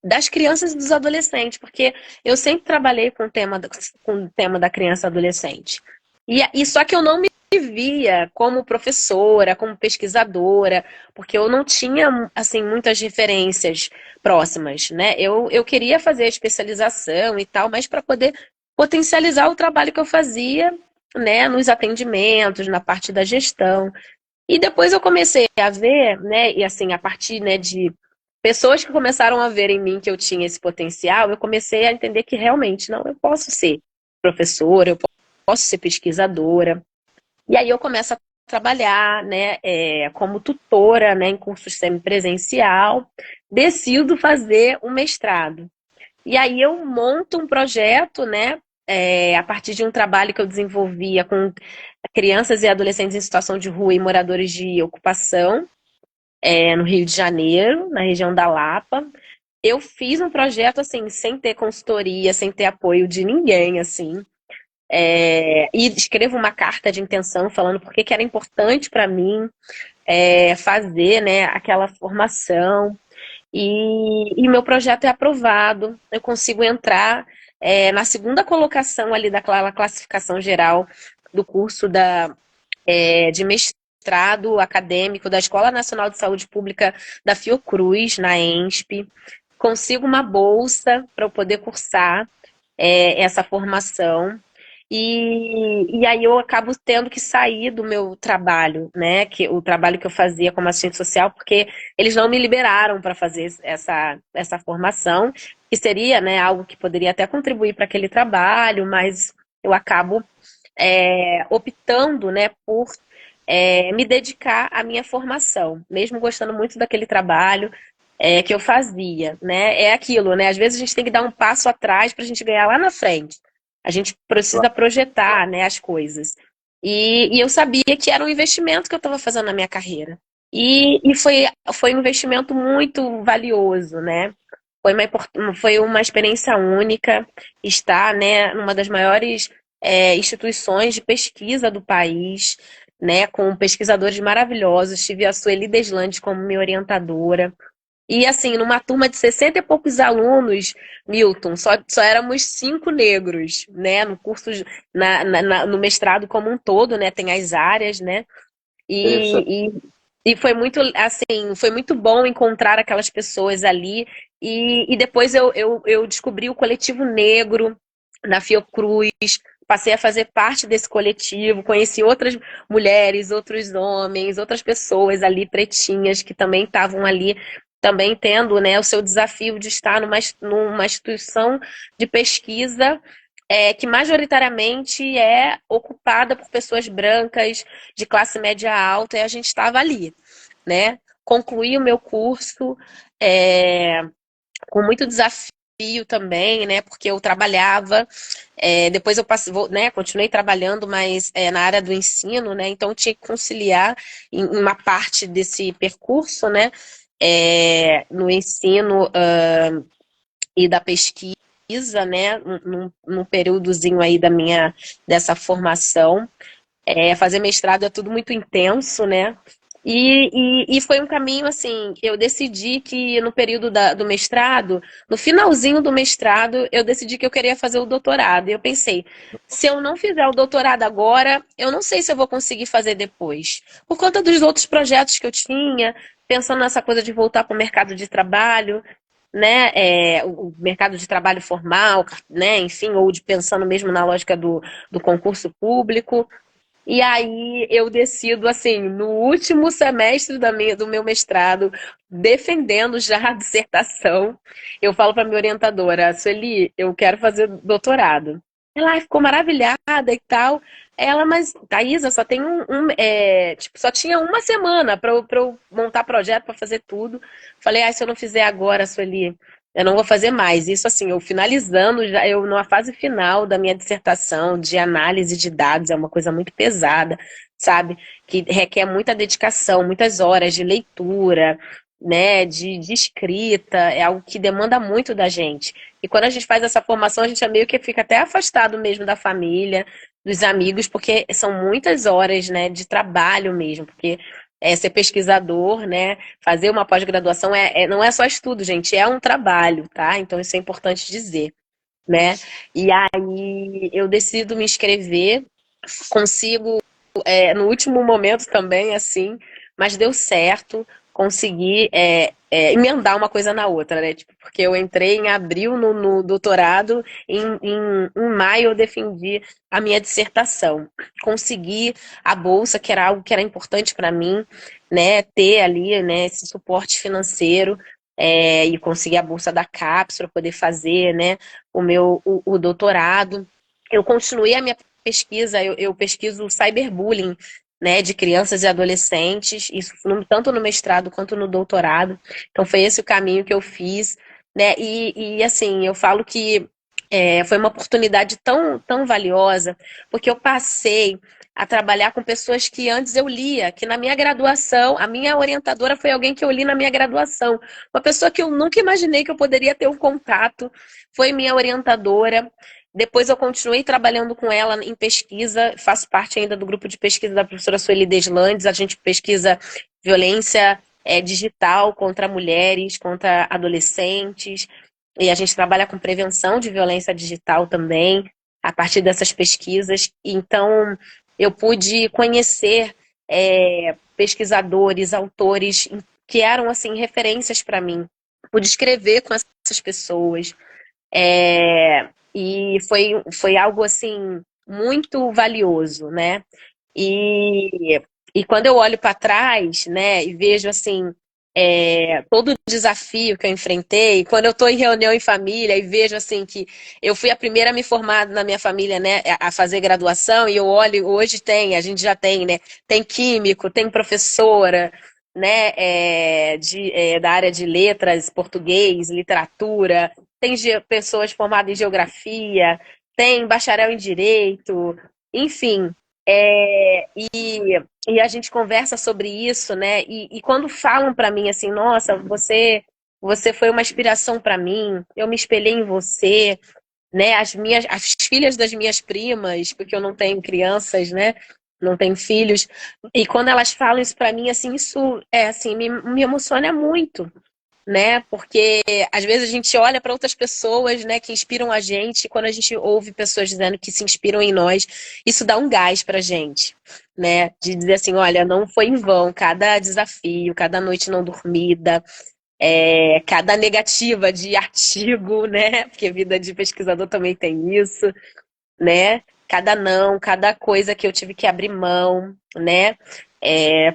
das crianças e dos adolescentes, porque eu sempre trabalhei com o tema da criança e adolescente. E só que eu não me via como professora, como pesquisadora, porque eu não tinha, assim, muitas referências próximas, né? Eu queria fazer a especialização e tal, mas para poder potencializar o trabalho que eu fazia, né, nos atendimentos, na parte da gestão. E depois eu comecei a ver, né, e assim, a partir, né, de pessoas que começaram a ver em mim que eu tinha esse potencial, eu comecei a entender que realmente, não, eu posso ser professora, eu posso ser pesquisadora. E aí eu começo a trabalhar, né, como tutora, né, em cursos semipresencial, decido fazer um mestrado. E aí eu monto um projeto, né, a partir de um trabalho que eu desenvolvia com crianças e adolescentes em situação de rua e moradores de ocupação, no Rio de Janeiro, na região da Lapa. Eu fiz um projeto, assim, sem ter consultoria, sem ter apoio de ninguém, assim. E escrevo uma carta de intenção falando por que era importante para mim fazer, né, aquela formação. E meu projeto é aprovado. Eu consigo entrar na segunda colocação ali daquela classificação geral do curso de mestrado acadêmico da Escola Nacional de Saúde Pública da Fiocruz, na ENSP. Consigo uma bolsa para eu poder cursar essa formação. E aí eu acabo tendo que sair do meu trabalho, né? O trabalho que eu fazia como assistente social, porque eles não me liberaram para fazer essa formação, que seria, né, algo que poderia até contribuir para aquele trabalho, mas eu acabo optando, né, por me dedicar à minha formação, mesmo gostando muito daquele trabalho que eu fazia, né? É aquilo, né? Às vezes a gente tem que dar um passo atrás para a gente ganhar lá na frente. A gente precisa projetar, né, as coisas. E eu sabia que era um investimento que eu estava fazendo na minha carreira. E foi um investimento muito valioso, né? Foi uma experiência única estar, né, numa das maiores instituições de pesquisa do país, né, com pesquisadores maravilhosos. Tive a Sueli Deslandes como minha orientadora. E assim, numa turma de 60 e poucos alunos, Milton, só éramos 5 negros, né? No curso, no mestrado como um todo, né? Tem as áreas, né? E foi muito, assim, foi muito bom encontrar aquelas pessoas ali. E depois eu descobri o coletivo negro na Fiocruz, passei a fazer parte desse coletivo, conheci outras mulheres, outros homens, outras pessoas ali pretinhas que também estavam ali, também tendo, né, o seu desafio de estar numa instituição de pesquisa que majoritariamente é ocupada por pessoas brancas de classe média alta, e a gente estava ali, né? Concluí o meu curso com muito desafio também, né? Porque eu trabalhava, depois eu passei, né? Continuei trabalhando, mas na área do ensino, né? Então eu tinha que conciliar em uma parte desse percurso, né? No ensino e da pesquisa, né? Num períodozinho aí dessa formação. Fazer mestrado é tudo muito intenso, né? E foi um caminho assim, eu decidi que no período do mestrado, no finalzinho do mestrado, eu decidi que eu queria fazer o doutorado. E eu pensei, se eu não fizer o doutorado agora, eu não sei se eu vou conseguir fazer depois. Por conta dos outros projetos que eu tinha, pensando nessa coisa de voltar para o mercado de trabalho, né? O mercado de trabalho formal, né? Enfim, ou pensando mesmo na lógica do concurso público. E aí eu decido, assim, no último semestre do meu mestrado, defendendo já a dissertação, eu falo para minha orientadora, Sueli, eu quero fazer doutorado. Ela ficou maravilhada e tal. Ela, mas Thaisa, só tem tipo, só tinha uma semana para eu montar projeto, para fazer tudo. Falei, se eu não fizer agora, Sueli, eu não vou fazer mais. Isso assim, eu finalizando, já eu numa fase final da minha dissertação de análise de dados, é uma coisa muito pesada, sabe? Que requer muita dedicação, muitas horas de leitura, né? De escrita, é algo que demanda muito da gente. E quando a gente faz essa formação, a gente é meio que fica até afastado mesmo da família, dos amigos, porque são muitas horas, né, de trabalho mesmo, porque ser pesquisador, né? Fazer uma pós-graduação não é só estudo, gente, é um trabalho, tá? Então isso é importante dizer, né? E aí eu decido me inscrever, consigo no último momento também, assim, mas deu certo, consegui emendar uma coisa na outra, né? Tipo, porque eu entrei em abril no doutorado, em maio eu defendi a minha dissertação. Consegui a bolsa, que era algo que era importante para mim, né? Ter ali, né, esse suporte financeiro. E conseguir a bolsa da CAPES para poder fazer, né, o doutorado. Eu continuei a minha pesquisa, eu pesquiso o cyberbullying, né, de crianças e adolescentes, isso tanto no mestrado quanto no doutorado. Então foi esse o caminho que eu fiz, né? E assim, eu falo que foi uma oportunidade tão valiosa, porque eu passei a trabalhar com pessoas que antes eu lia, que na minha graduação, a minha orientadora foi alguém que eu li na minha graduação. Uma pessoa que eu nunca imaginei que eu poderia ter um contato, foi minha orientadora. Depois eu continuei trabalhando com ela em pesquisa, faço parte ainda do grupo de pesquisa da professora Sueli Deslandes, a gente pesquisa violência digital contra mulheres, contra adolescentes, e a gente trabalha com prevenção de violência digital também, a partir dessas pesquisas. Então, eu pude conhecer pesquisadores, autores que eram assim referências para mim. Pude escrever com essas pessoas. E foi algo assim muito valioso, né? E, e quando eu olho para trás, né, e vejo assim todo o desafio que eu enfrentei, quando eu estou em reunião em família e vejo assim que eu fui a primeira a me formar na minha família, né, a fazer graduação, e eu olho, hoje a gente já tem, né, tem químico, tem professora, né, da área de letras, português, literatura, tem pessoas formadas em geografia, tem bacharel em direito, enfim. E a gente conversa sobre isso, né? E quando falam para mim assim, nossa, você foi uma inspiração para mim, eu me espelhei em você, né? As filhas das minhas primas, porque eu não tenho crianças, né? Não tenho filhos. E quando elas falam isso para mim, assim, isso assim, me emociona muito, né? Porque às vezes a gente olha para outras pessoas, né, que inspiram a gente, e quando a gente ouve pessoas dizendo que se inspiram em nós, isso dá um gás pra gente, né? De dizer assim, olha, não foi em vão cada desafio, cada noite não dormida, cada negativa de artigo, né? Porque vida de pesquisador também tem isso, né? Cada não, cada coisa que eu tive que abrir mão, né?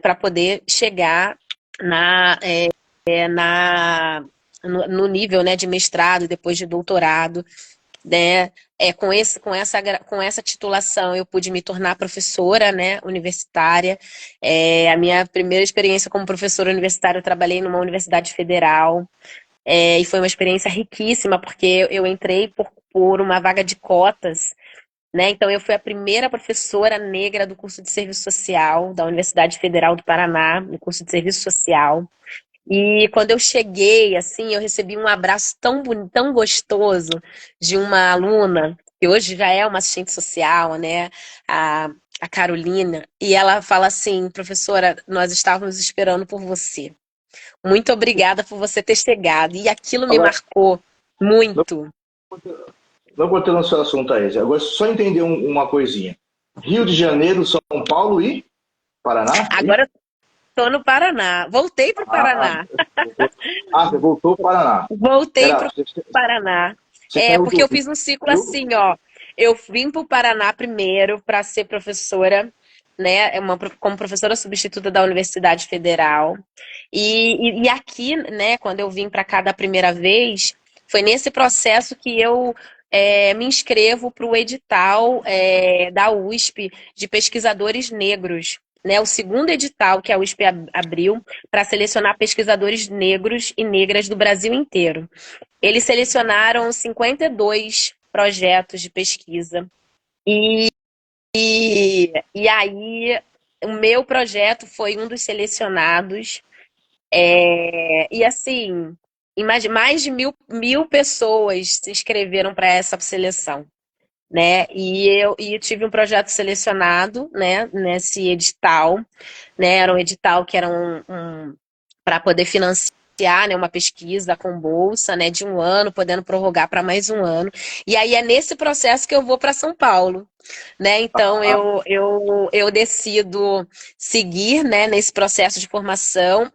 Para poder chegar na no nível, né, de mestrado, depois de doutorado, né? Com essa titulação eu pude me tornar professora, né, universitária. A minha primeira experiência como professora universitária, eu trabalhei numa universidade federal, e foi uma experiência riquíssima, porque eu entrei por uma vaga de cotas, né? Então eu fui a primeira professora negra do curso de Serviço Social da Universidade Federal do Paraná, no curso de Serviço Social. E quando eu cheguei, assim, eu recebi um abraço tão bonito, tão gostoso de uma aluna, que hoje já é uma assistente social, né? A, a Carolina. E ela fala assim, professora, nós estávamos esperando por você. Muito obrigada por você ter chegado. E aquilo me Agora, marcou não, muito. não cortando o seu assunto aí. Agora, só entender uma coisinha. Rio de Janeiro, São Paulo e Paraná? É isso? Agora eu estou no Paraná. Voltei para o Ah, Paraná. você voltou para o Paraná. Voltei Era, para o Paraná. você saiu Porque do eu fiz um ciclo Rio? assim, ó. Eu vim para o Paraná primeiro para ser professora, né? Como professora substituta da Universidade Federal. E aqui, né, quando eu vim para cá da primeira vez, foi nesse processo que eu me inscrevo para o edital da USP de pesquisadores negros. Né, o segundo edital que a USP abriu para selecionar pesquisadores negros e negras do Brasil inteiro. Eles selecionaram 52 projetos de pesquisa. E aí, o meu projeto foi um dos selecionados. E assim, mais de mil pessoas se inscreveram para essa seleção. Né? E eu tive um projeto selecionado, né, nesse edital, né? Era um edital que era para poder financiar, né, uma pesquisa com bolsa, né, de um ano, podendo prorrogar para mais um ano. E aí é nesse processo que eu vou para São Paulo, né? Então Ah, eu decido seguir, né, nesse processo de formação.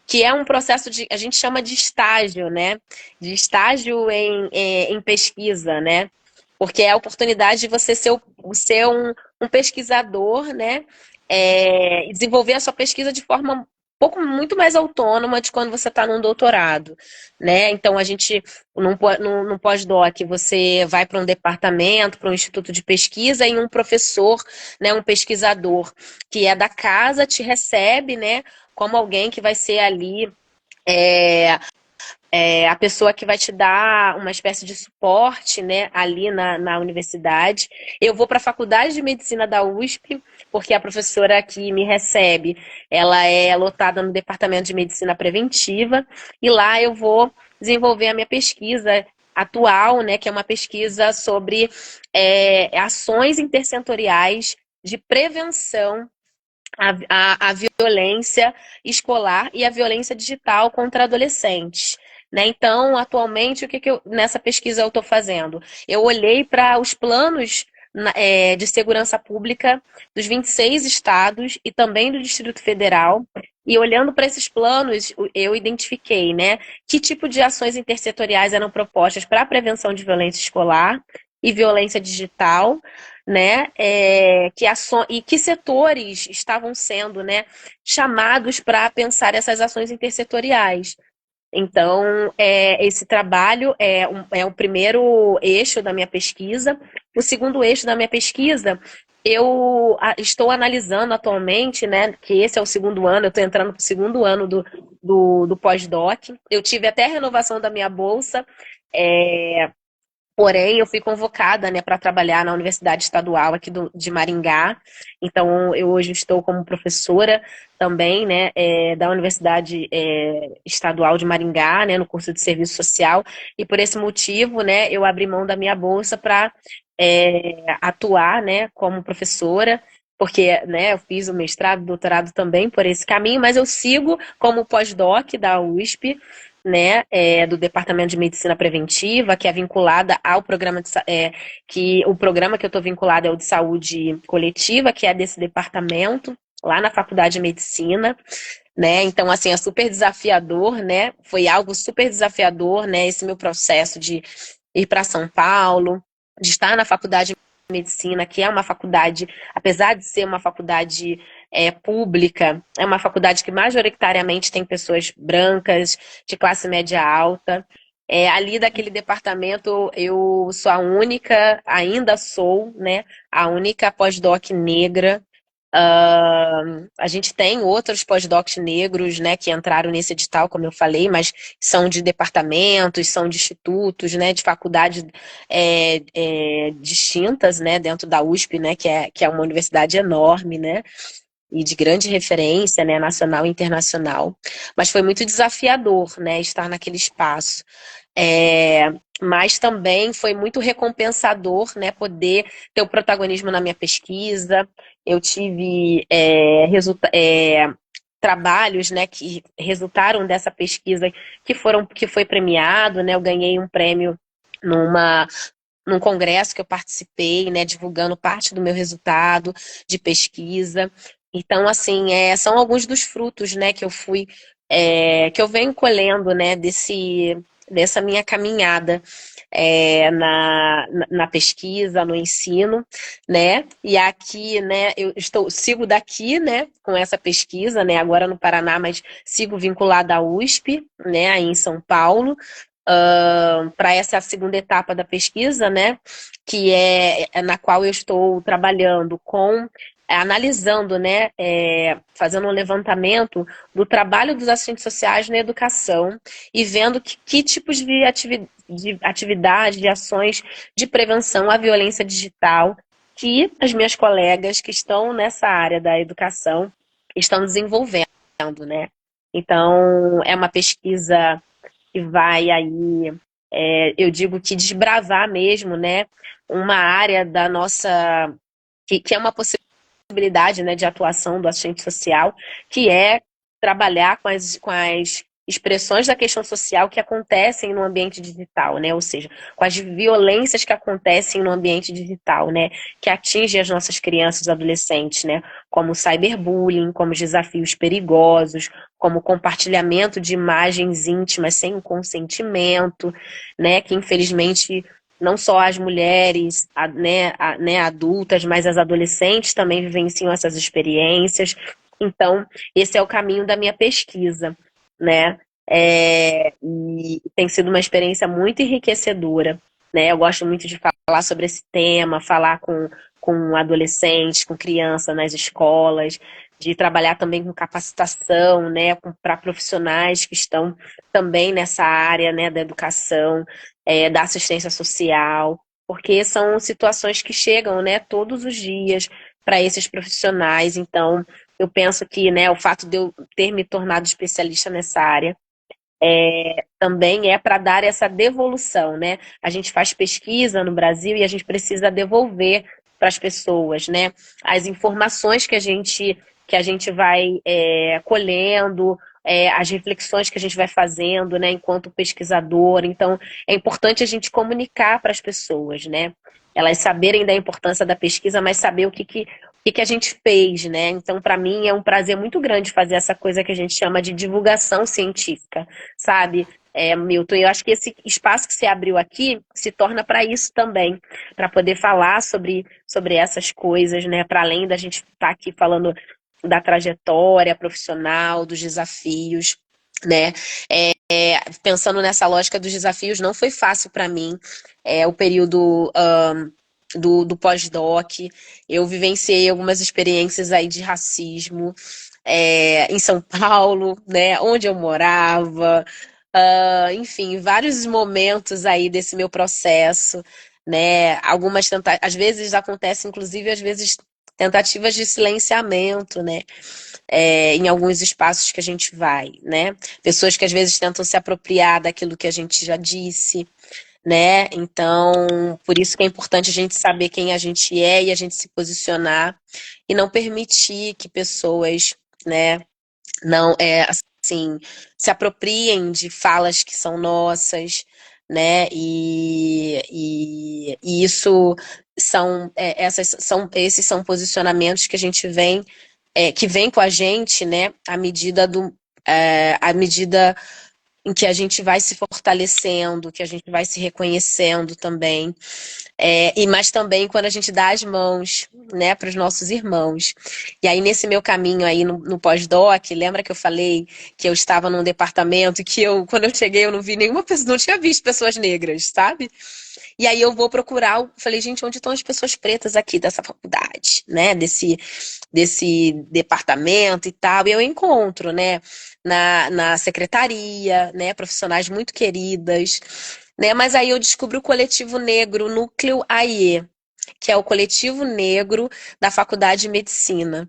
Que é um processo a gente chama de estágio, né? De estágio em pesquisa, né? Porque é a oportunidade de você ser um pesquisador, né? E desenvolver a sua pesquisa de forma pouco muito mais autônoma de quando você está num doutorado, né? Então a gente no pós-doc você vai para um departamento, para um instituto de pesquisa e um professor, né, um pesquisador que é da casa te recebe, né, como alguém que vai ser ali a pessoa que vai te dar uma espécie de suporte, né, ali na universidade. Eu vou para a Faculdade de Medicina da USP, porque a professora que me recebe, ela é lotada no Departamento de Medicina Preventiva, e lá eu vou desenvolver a minha pesquisa atual, né, que é uma pesquisa sobre ações intersetoriais de prevenção à violência escolar e à violência digital contra adolescentes. Né? Então, atualmente, o que nessa pesquisa eu estou fazendo? Eu olhei para os planos de segurança pública dos 26 estados e também do Distrito Federal, e olhando para esses planos, eu identifiquei, né, que tipo de ações intersetoriais eram propostas para a prevenção de violência escolar e violência digital, né, e que setores estavam sendo, né, chamados para pensar essas ações intersetoriais. Então, esse trabalho é o primeiro eixo da minha pesquisa. O segundo eixo da minha pesquisa, eu estou analisando atualmente, né, que esse é o segundo ano, eu estou entrando para o segundo ano do pós-doc. Eu tive até a renovação da minha bolsa, porém, eu fui convocada, né, para trabalhar na Universidade Estadual aqui de Maringá. Então, eu hoje estou como professora também, né, da Universidade Estadual de Maringá, né, no curso de Serviço Social. E por esse motivo, né, eu abri mão da minha bolsa para atuar, né, como professora, porque, né, eu fiz o mestrado, doutorado também por esse caminho, mas eu sigo como pós-doc da USP, né, do Departamento de Medicina Preventiva, que é vinculada ao programa o programa que eu estou vinculada é o de saúde coletiva, que é desse departamento, lá na Faculdade de Medicina, né? Então, assim, é super desafiador, né? Foi algo super desafiador, né? Esse meu processo de ir para São Paulo, de estar na Faculdade de Medicina, que é uma faculdade, apesar de ser uma faculdade pública, é uma faculdade que majoritariamente tem pessoas brancas, de classe média alta. Ali daquele departamento eu sou a única, ainda sou, né, a única pós-doc negra. A gente tem outros pós-docs negros, né, que entraram nesse edital, como eu falei, mas são de departamentos, são de institutos, né, de faculdades distintas, né, dentro da USP, né, que é uma universidade enorme, né, e de grande referência, né, nacional e internacional. Mas foi muito desafiador, né, estar naquele espaço. Mas também foi muito recompensador, né, poder ter o protagonismo na minha pesquisa. Eu tive trabalhos, né, que resultaram dessa pesquisa que foi premiado, né, eu ganhei um prêmio num congresso que eu participei, né, divulgando parte do meu resultado de pesquisa. Então, assim, são alguns dos frutos, né, que eu venho colhendo, né, dessa minha caminhada na pesquisa, no ensino, né? E aqui, né, sigo daqui, né, com essa pesquisa, né, agora no Paraná, mas sigo vinculada à USP, né, aí em São Paulo, para essa segunda etapa da pesquisa, né, que é na qual eu estou trabalhando analisando, né, fazendo um levantamento do trabalho dos assistentes sociais na educação e vendo que tipos de atividade, de ações de prevenção à violência digital que as minhas colegas que estão nessa área da educação estão desenvolvendo, né? Então, é uma pesquisa que vai aí, eu digo que desbravar mesmo, né, uma área da nossa, que é uma possibilidade, né, de atuação do assistente social, que é trabalhar com as expressões da questão social que acontecem no ambiente digital, né, ou seja, com as violências que acontecem no ambiente digital, né, que atingem as nossas crianças e adolescentes, né, como o cyberbullying, como os desafios perigosos, como o compartilhamento de imagens íntimas sem o consentimento, né, que infelizmente não só as mulheres, né, adultas, mas as adolescentes também vivenciam essas experiências, Então, esse é o caminho da minha pesquisa, né? E tem sido uma experiência muito enriquecedora, né? Eu gosto muito de falar sobre esse tema, falar com adolescentes, com crianças nas escolas, de trabalhar também com capacitação, né? Para profissionais que estão também nessa área, né? Da educação, da assistência social, porque são situações que chegam, né? Todos os dias para esses profissionais. Então, eu penso que, né, o fato de eu ter me tornado especialista nessa área também é para dar essa devolução, né? A gente faz pesquisa no Brasil e a gente precisa devolver para as pessoas, né? As informações que a gente vai colhendo, as reflexões que a gente vai fazendo, né, enquanto pesquisador. Então, é importante a gente comunicar para as pessoas, né? Elas saberem da importância da pesquisa, mas saber o que a gente fez, né? Então, para mim, é um prazer muito grande fazer essa coisa que a gente chama de divulgação científica, sabe? Milton, eu acho que esse espaço que você abriu aqui se torna para isso também, para poder falar sobre essas coisas, né? Para além da gente estar aqui falando da trajetória profissional, dos desafios, né? Pensando nessa lógica dos desafios, não foi fácil para mim. O período do pós-doc, eu vivenciei algumas experiências aí de racismo em São Paulo, né? Onde eu morava. Enfim, vários momentos aí desse meu processo, né? Algumas às vezes acontece, inclusive, às vezes tentativas de silenciamento, né? Em alguns espaços que a gente vai, né? Pessoas que às vezes tentam se apropriar daquilo que a gente já disse, né? Então, por isso que é importante a gente saber quem a gente é e a gente se posicionar e não permitir que pessoas, né? Não assim se apropriem de falas que são nossas, né? E isso esses são posicionamentos que a gente que vem com a gente, né? À medida em que a gente vai se fortalecendo, que a gente vai se reconhecendo também. Mas também quando a gente dá as mãos, né, para os nossos irmãos. E aí, nesse meu caminho aí no pós-doc, lembra que eu falei que eu estava num departamento e que quando eu cheguei, eu não vi nenhuma pessoa, não tinha visto pessoas negras, sabe? E aí eu vou procurar, falei, gente, onde estão as pessoas pretas aqui dessa faculdade, né? Desse departamento e tal. E eu encontro, né? Na secretaria, né? Profissionais muito queridas, né? Mas aí eu descubro o coletivo negro Núcleo AIE, que é o coletivo negro da Faculdade de Medicina.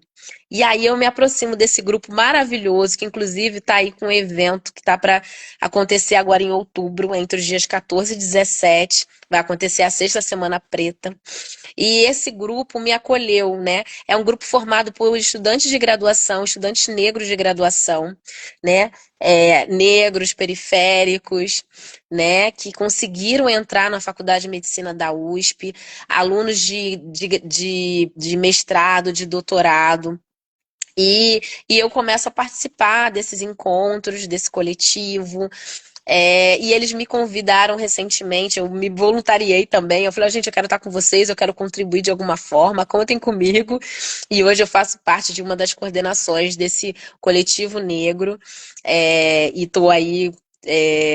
E aí eu me aproximo desse grupo maravilhoso, que inclusive está aí com um evento que está para acontecer agora em outubro, entre os dias 14 e 17. Vai acontecer a Sexta Semana Preta. E esse grupo me acolheu, né? É um grupo formado por estudantes de graduação, estudantes negros de graduação, né? Negros, periféricos, né? Que conseguiram entrar na Faculdade de Medicina da USP, alunos de mestrado, de doutorado. E eu começo a participar desses encontros, desse coletivo. E eles me convidaram recentemente, eu me voluntariei também. Eu falei, gente, eu quero estar com vocês, eu quero contribuir de alguma forma, contem comigo. E hoje eu faço parte de uma das coordenações desse coletivo negro, e estou aí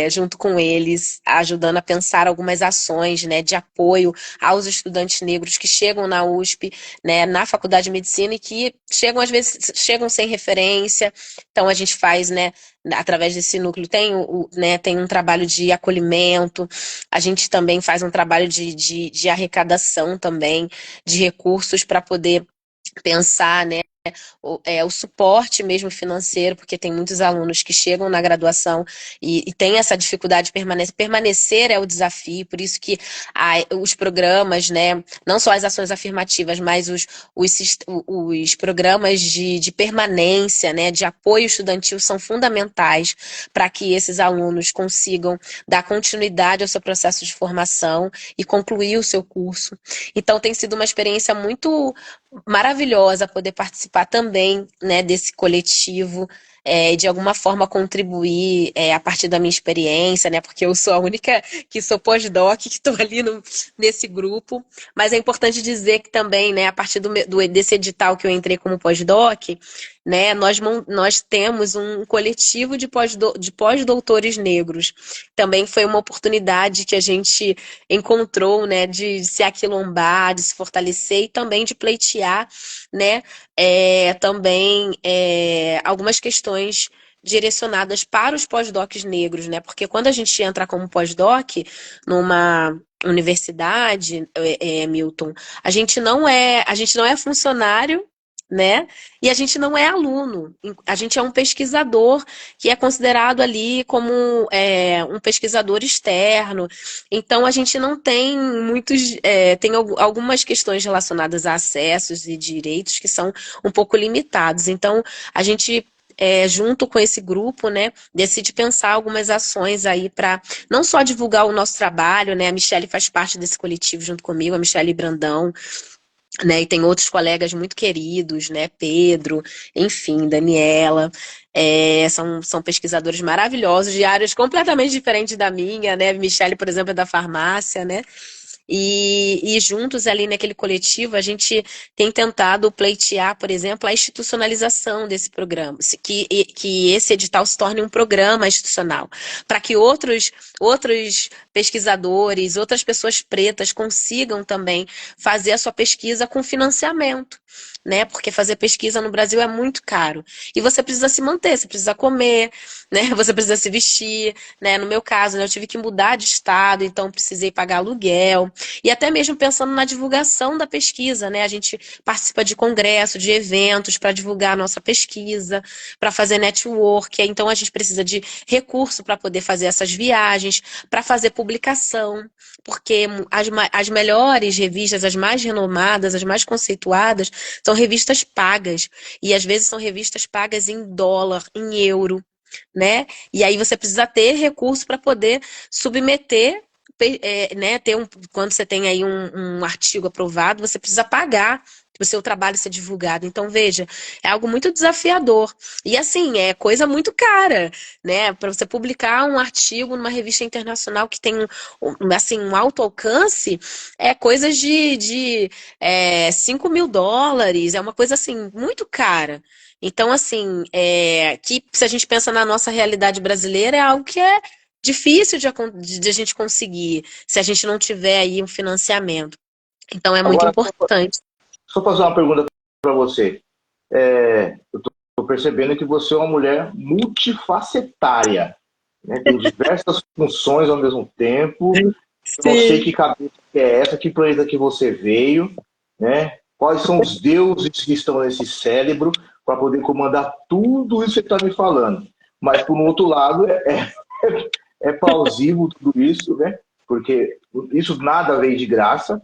junto com eles, ajudando a pensar algumas ações, né, de apoio aos estudantes negros que chegam na USP, né, na Faculdade de Medicina e que chegam, às vezes, chegam sem referência. Então a gente faz, né, através desse núcleo, tem um trabalho de acolhimento, a gente também faz um trabalho de arrecadação também, de recursos para poder pensar, né, o suporte mesmo financeiro, porque tem muitos alunos que chegam na graduação e têm essa dificuldade de permanecer. Permanecer é o desafio, por isso que os programas, né, não só as ações afirmativas, mas os programas de permanência, né, de apoio estudantil são fundamentais para que esses alunos consigam dar continuidade ao seu processo de formação e concluir o seu curso. Então tem sido uma experiência muito maravilhosa poder participar também, né, desse coletivo, de alguma forma contribuir a partir da minha experiência, né? Porque eu sou a única que sou pós-doc, que estou ali nesse grupo. Mas é importante dizer que também, né, a partir desse edital que eu entrei como pós-doc, né, nós temos um coletivo de pós-doutores negros. Também foi uma oportunidade que a gente encontrou, né, de se aquilombar, de se fortalecer e também de pleitear, né, também algumas questões direcionadas para os pós-docs negros, né? Porque quando a gente entra como pós-doc numa universidade, Milton, a gente não é funcionário, né? E a gente não é aluno, a gente é um pesquisador que é considerado ali como um pesquisador externo. Então a gente não tem tem algumas questões relacionadas a acessos e direitos que são um pouco limitados. Então a gente junto com esse grupo, né, decide pensar algumas ações aí para não só divulgar o nosso trabalho, né? A Michelle faz parte desse coletivo junto comigo, a Michelle Brandão, né? E tem outros colegas muito queridos, né? Pedro, enfim, Daniela. São pesquisadores maravilhosos de áreas completamente diferentes da minha, né? Michelle, por exemplo, é da farmácia, né? E juntos ali naquele coletivo, a gente tem tentado pleitear, por exemplo, a institucionalização desse programa, que esse edital se torne um programa institucional, para que outros pesquisadores, outras pessoas pretas consigam também fazer a sua pesquisa com financiamento, né? Porque fazer pesquisa no Brasil é muito caro. E você precisa se manter, você precisa comer, né? Você precisa se vestir, né? No meu caso, né, eu tive que mudar de estado, então precisei pagar aluguel. E até mesmo pensando na divulgação da pesquisa, né? A gente participa de congresso, de eventos para divulgar a nossa pesquisa, para fazer network. Então a gente precisa de recurso para poder fazer essas viagens, para fazer publicação, porque as melhores revistas, as mais renomadas, as mais conceituadas, são revistas pagas. E às vezes são revistas pagas em dólar, em euro, né? E aí você precisa ter recurso para poder submeter, né? Quando você tem aí um artigo aprovado, você precisa pagar para o seu trabalho ser divulgado. Então, veja, é algo muito desafiador. E assim, é coisa muito cara, né? Para você publicar um artigo numa revista internacional que tem assim, um alto alcance, é coisas de US$ 5.000, é uma coisa assim, muito cara. Então, assim, que se a gente pensa na nossa realidade brasileira, é algo que é difícil de a gente conseguir se a gente não tiver aí um financiamento. Então, é muito Agora, importante. só fazer uma pergunta para você. Eu estou percebendo que você é uma mulher multifacetária, né? Tem diversas funções ao mesmo tempo. Eu não sei Sim. que cabeça que é essa, que planeta que você veio, né? Quais são os deuses que estão nesse cérebro para poder comandar tudo isso que você está me falando. Mas, por um outro lado, é plausível tudo isso, né? Porque isso nada veio de graça.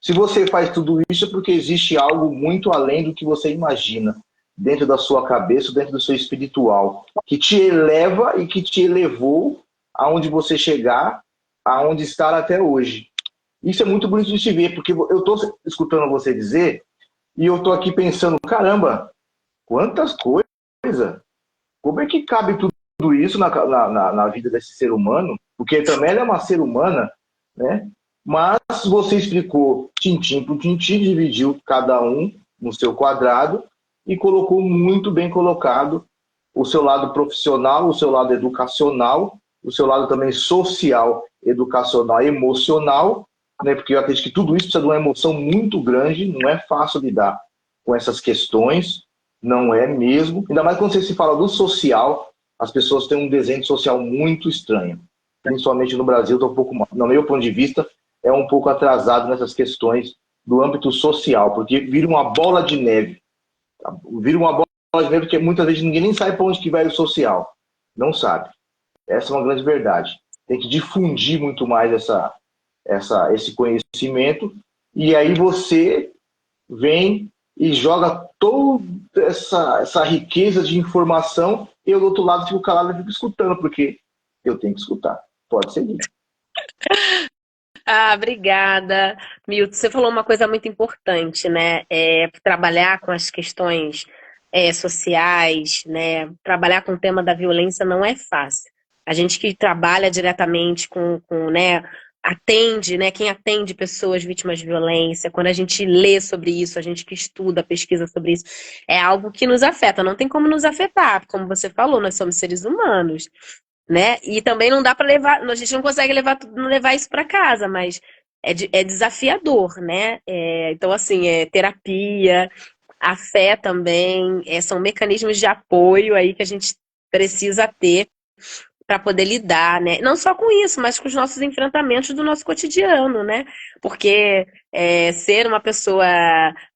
Se você faz tudo isso, é porque existe algo muito além do que você imagina, dentro da sua cabeça, dentro do seu espiritual, que te eleva e que te elevou aonde você chegar, aonde estar até hoje. Isso é muito bonito de se ver, porque eu estou escutando você dizer e eu estou aqui pensando, caramba, quantas coisas, como é que cabe tudo isso na vida desse ser humano? Porque também ela é uma ser humana, né? Mas você explicou tintim por tintim, dividiu cada um no seu quadrado e colocou muito bem colocado o seu lado profissional, o seu lado educacional, o seu lado também social, educacional, emocional, né? Porque eu acredito que tudo isso precisa de uma emoção muito grande, não é fácil lidar com essas questões, não é mesmo. Ainda mais quando você se fala do social, as pessoas têm um desenho social muito estranho. Principalmente no Brasil, tô um pouco, no meu ponto de vista, é um pouco atrasado nessas questões do âmbito social, porque vira uma bola de neve. Vira uma bola de neve porque muitas vezes ninguém nem sabe para onde que vai o social. Não sabe. Essa é uma grande verdade. Tem que difundir muito mais esse conhecimento, e aí você vem e joga toda essa riqueza de informação, e eu do outro lado fico calado e fico escutando, porque eu tenho que escutar. Pode seguir. Ah, obrigada, Milton. Você falou uma coisa muito importante, né? Trabalhar com as questões sociais, né? Trabalhar com o tema da violência não é fácil. A gente que trabalha diretamente né, atende, né? Quem atende pessoas vítimas de violência, quando a gente lê sobre isso, a gente que estuda, pesquisa sobre isso, é algo que nos afeta. Não tem como nos afetar, como você falou, nós somos seres humanos, né? E também não dá para levar, a gente não consegue levar isso para casa, mas é desafiador, né? Então, assim, terapia, a fé também, são mecanismos de apoio aí que a gente precisa ter para poder lidar, né? Não só com isso, mas com os nossos enfrentamentos do nosso cotidiano, né? Porque ser uma pessoa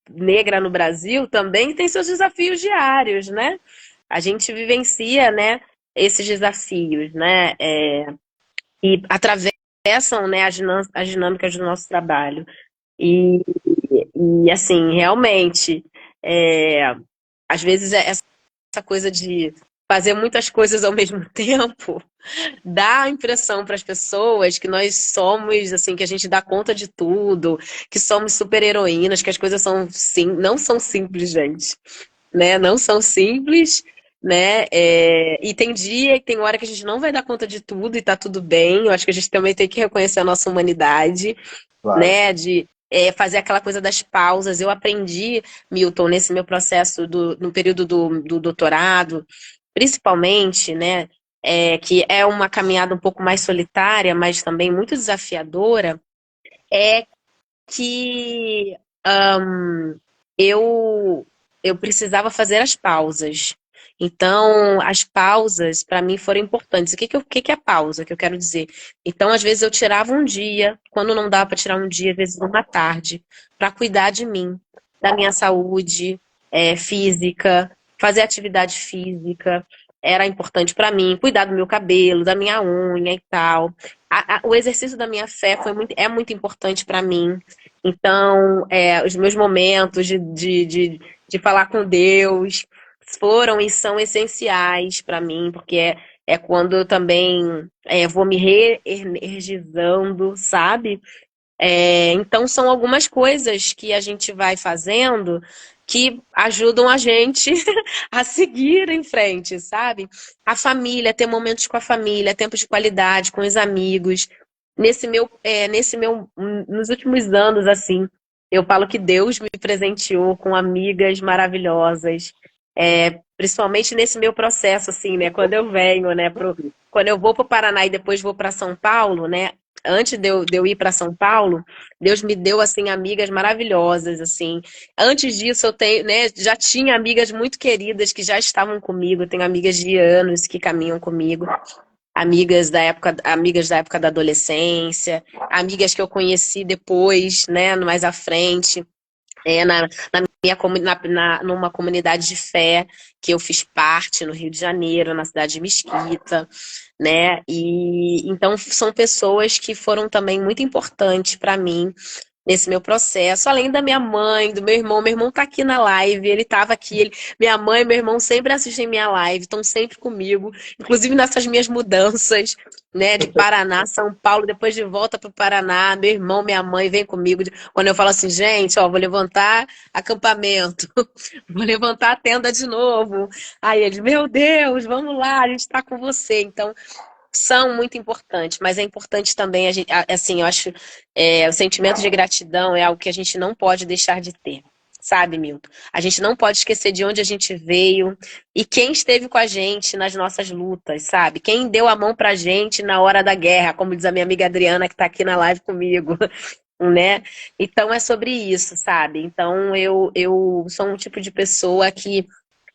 negra no Brasil também tem seus desafios diários, né? A gente vivencia, né, esses desafios, né? E atravessam, né, as dinâmicas do nosso trabalho. E, assim, realmente, às vezes essa coisa de fazer muitas coisas ao mesmo tempo dá a impressão para as pessoas que nós somos, assim, que a gente dá conta de tudo, que somos super-heroínas, que as coisas são, sim, não são simples, gente, né? Não são simples, né? E tem dia e tem hora que a gente não vai dar conta de tudo e tá tudo bem. Eu acho que a gente também tem que reconhecer a nossa humanidade, Claro. né? De fazer aquela coisa das pausas. Eu aprendi, Milton, nesse meu processo no período do doutorado, principalmente, né? Que é uma caminhada um pouco mais solitária, mas também muito desafiadora, é que eu, eu precisava fazer as pausas. Então, as pausas, para mim, foram importantes. O que é pausa? Que eu quero dizer? Então, às vezes, eu tirava um dia, quando não dava para tirar um dia, às vezes, uma tarde, para cuidar de mim, da minha saúde, física, fazer atividade física. Era importante para mim, cuidar do meu cabelo, da minha unha e tal. O exercício da minha fé é muito importante para mim. Então, os meus momentos de falar com Deus foram e são essenciais para mim, porque é quando eu também vou me reenergizando, sabe? Então, são algumas coisas que a gente vai fazendo que ajudam a gente a seguir em frente, sabe? A família, ter momentos com a família, tempo de qualidade com os amigos. Nos últimos anos, assim, eu falo que Deus me presenteou com amigas maravilhosas, principalmente nesse meu processo, assim, né? Quando eu venho, né, quando eu vou para o Paraná e depois vou para São Paulo, né? Antes de eu ir para São Paulo, Deus me deu assim amigas maravilhosas, assim. Antes disso, eu tenho, né, já tinha amigas muito queridas que já estavam comigo, tenho amigas de anos que caminham comigo, amigas da época da adolescência, amigas que eu conheci depois, né, mais à frente, numa comunidade de fé que eu fiz parte no Rio de Janeiro, na cidade de Mesquita, né? E então são pessoas que foram também muito importantes para mim nesse meu processo, além da minha mãe, do meu irmão tá aqui na live, ele tava aqui, minha mãe e meu irmão sempre assistem minha live, estão sempre comigo, inclusive nessas minhas mudanças, né, de Paraná, São Paulo, depois de volta para o Paraná, meu irmão, minha mãe vem comigo, quando eu falo assim, gente, ó, vou levantar acampamento, vou levantar a tenda de novo, aí eles, meu Deus, vamos lá, a gente está com você, então são muito importantes, mas é importante também, assim, eu acho, o sentimento de gratidão é algo que a gente não pode deixar de ter, sabe, Milton? A gente não pode esquecer de onde a gente veio e quem esteve com a gente nas nossas lutas, sabe? Quem deu a mão pra gente na hora da guerra, como diz a minha amiga Adriana, que tá aqui na live comigo, né? Então é sobre isso, sabe? Então eu sou um tipo de pessoa que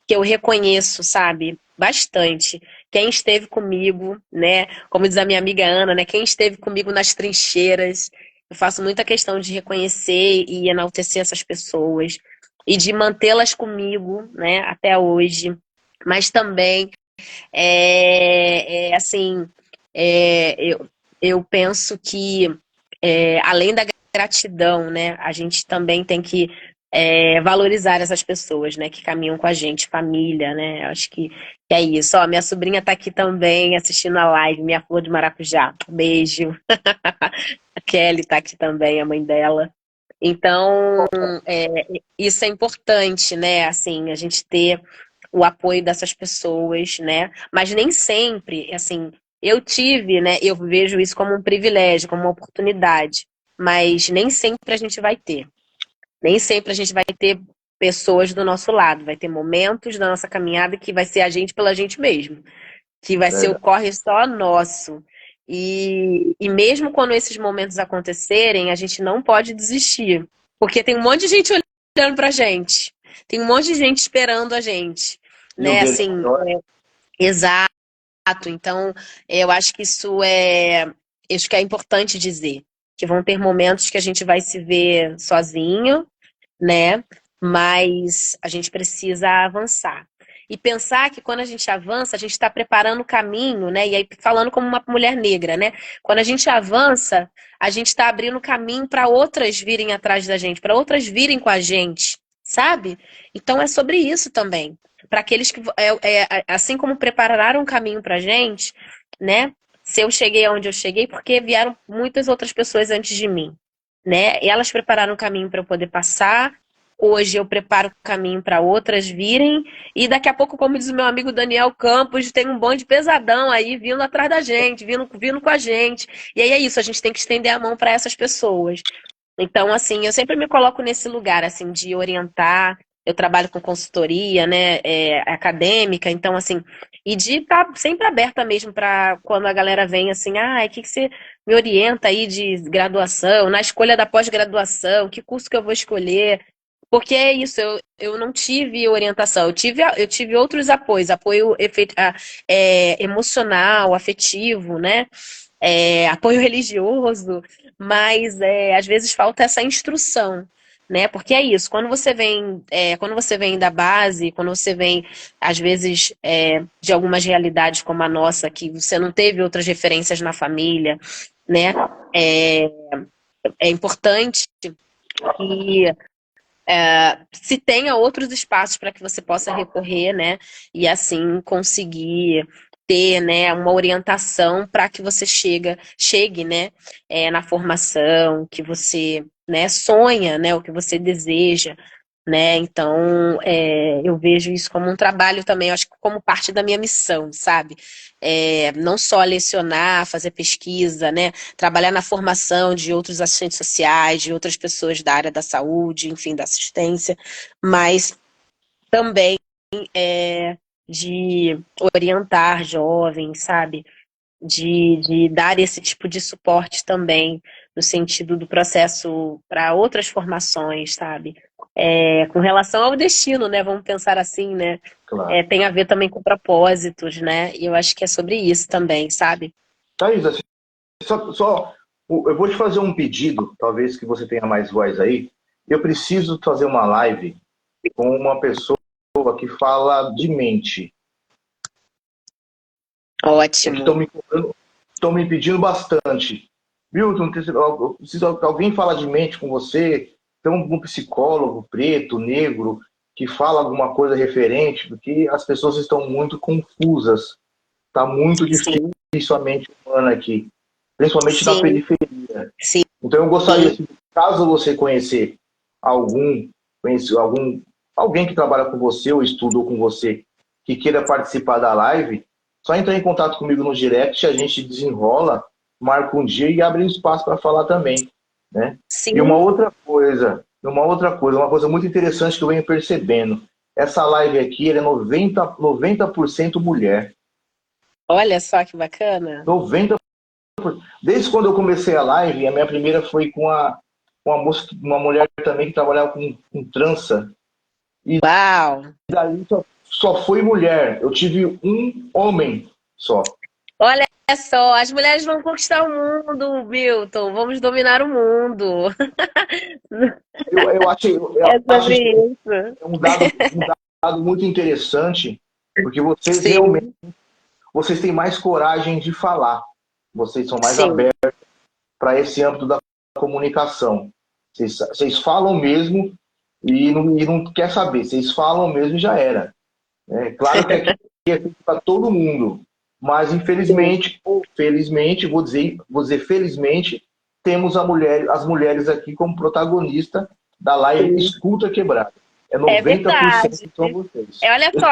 eu reconheço, sabe, bastante. Quem esteve comigo, né? Como diz a minha amiga Ana, né? Quem esteve comigo nas trincheiras. Eu faço muita questão de reconhecer e enaltecer essas pessoas e de mantê-las comigo, né? Até hoje. Mas também, assim, eu penso que além da gratidão, né? A gente também tem que valorizar essas pessoas, né? Que caminham com a gente, família, né? Eu acho que é isso. Ó, minha sobrinha tá aqui também assistindo a live, minha flor de maracujá. Beijo. A Kelly tá aqui também, a mãe dela. Então, isso é importante, né? Assim, a gente ter o apoio dessas pessoas, né? Mas nem sempre, assim, eu tive, né? Eu vejo isso como um privilégio, como uma oportunidade, mas nem sempre a gente vai ter. Nem sempre a gente vai ter pessoas do nosso lado, vai ter momentos da nossa caminhada que vai ser a gente pela gente mesmo, que vai ser o Verdade. corre só nosso. E mesmo quando esses momentos acontecerem, a gente não pode desistir, porque tem um monte de gente olhando pra gente, tem um monte de gente esperando a gente, E o né? dele Assim, maior, exato. Então, eu acho que isso que é importante dizer, que vão ter momentos que a gente vai se ver sozinho, né? Mas a gente precisa avançar. E pensar que quando a gente avança, a gente está preparando o caminho, né? E aí, falando como uma mulher negra, né? Quando a gente avança, a gente está abrindo caminho para outras virem atrás da gente, para outras virem com a gente, sabe? Então é sobre isso também. Para aqueles que, assim como prepararam um caminho para a gente, né? Se eu cheguei aonde eu cheguei, porque vieram muitas outras pessoas antes de mim, né? E elas prepararam o caminho para eu poder passar. Hoje eu preparo o caminho para outras virem. E daqui a pouco, como diz o meu amigo Daniel Campos, tem um bonde pesadão aí vindo atrás da gente, vindo com a gente. E aí é isso, a gente tem que estender a mão para essas pessoas. Então, assim, eu sempre me coloco nesse lugar, assim, de orientar. Eu trabalho com consultoria, né, acadêmica, então, assim, e de estar sempre aberta mesmo para quando a galera vem, assim, o que você me orienta aí de graduação, na escolha da pós-graduação, que curso que eu vou escolher? Porque é isso, eu não tive orientação, eu tive outros apoios, emocional, afetivo, né? Apoio religioso, mas às vezes falta essa instrução, né? Porque é isso, quando você vem da base, quando você vem, às vezes, de algumas realidades como a nossa, que você não teve outras referências na família, né? É, é importante que se tenha outros espaços para que você possa recorrer, né? E assim conseguir ter, né, uma orientação para que você chegue, né, na formação que você, né, sonha, né, o que você deseja, né? Então, eu vejo isso como um trabalho também, eu acho que como parte da minha missão, sabe? Não só lecionar, fazer pesquisa, né? Trabalhar na formação de outros assistentes sociais, de outras pessoas da área da saúde, enfim, da assistência, mas também de orientar jovens, sabe? De dar esse tipo de suporte também, no sentido do processo para outras formações, sabe? Com relação ao destino, né? Vamos pensar assim, né? claro. Tem a ver também com propósitos, né? E eu acho que é sobre isso também, sabe? Thaís, assim, eu vou te fazer um pedido, talvez que você tenha mais voz aí. Eu preciso fazer uma live com uma pessoa que fala de mente. É que Ótimo. estão me pedindo bastante. Milton, eu preciso que alguém fala de mente com você. Tem um psicólogo preto, negro, que fala alguma coisa referente, porque as pessoas estão muito confusas. Está muito Sim, difícil a mente humana aqui, principalmente na sim, periferia. sim. Então eu gostaria, assim, caso você algum, conhecer alguém que trabalha com você ou estudou com você, que queira participar da live, só entrar em contato comigo no direct, a gente desenrola, marca um dia e abre um espaço para falar também, né? E Sim. uma coisa muito interessante que eu venho percebendo, essa live aqui ela é 90% mulher. Olha só que bacana. 90%. Desde quando eu comecei a live, a minha primeira foi com uma moça, uma mulher também que trabalhava com trança. E Uau! daí só foi mulher. Eu tive um homem só. Olha só, as mulheres vão conquistar o mundo, Milton. Vamos dominar o mundo. Eu É acho sobre isso isso. um dado muito interessante, porque Sim, vocês têm mais coragem de falar. Vocês são mais sim. abertos para esse âmbito da comunicação. Vocês falam mesmo e não quer saber. Vocês falam mesmo e já era. É claro que aqui é feito para todo mundo, mas Sim. infelizmente, ou felizmente, vou dizer felizmente, temos as mulheres aqui como protagonista da live Escuta Quebrada. É É 90% verdade. são vocês. Olha só,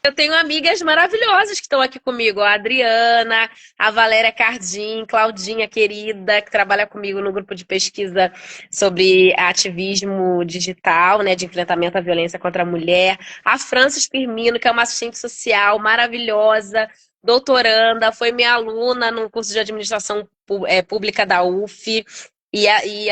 eu tenho amigas maravilhosas que estão aqui comigo. A Adriana, a Valéria Cardim, Claudinha querida, que trabalha comigo no grupo de pesquisa sobre ativismo digital, né, de enfrentamento à violência contra a mulher. A Francis Firmino, que é uma assistente social maravilhosa, doutoranda, foi minha aluna no curso de administração pública da UF.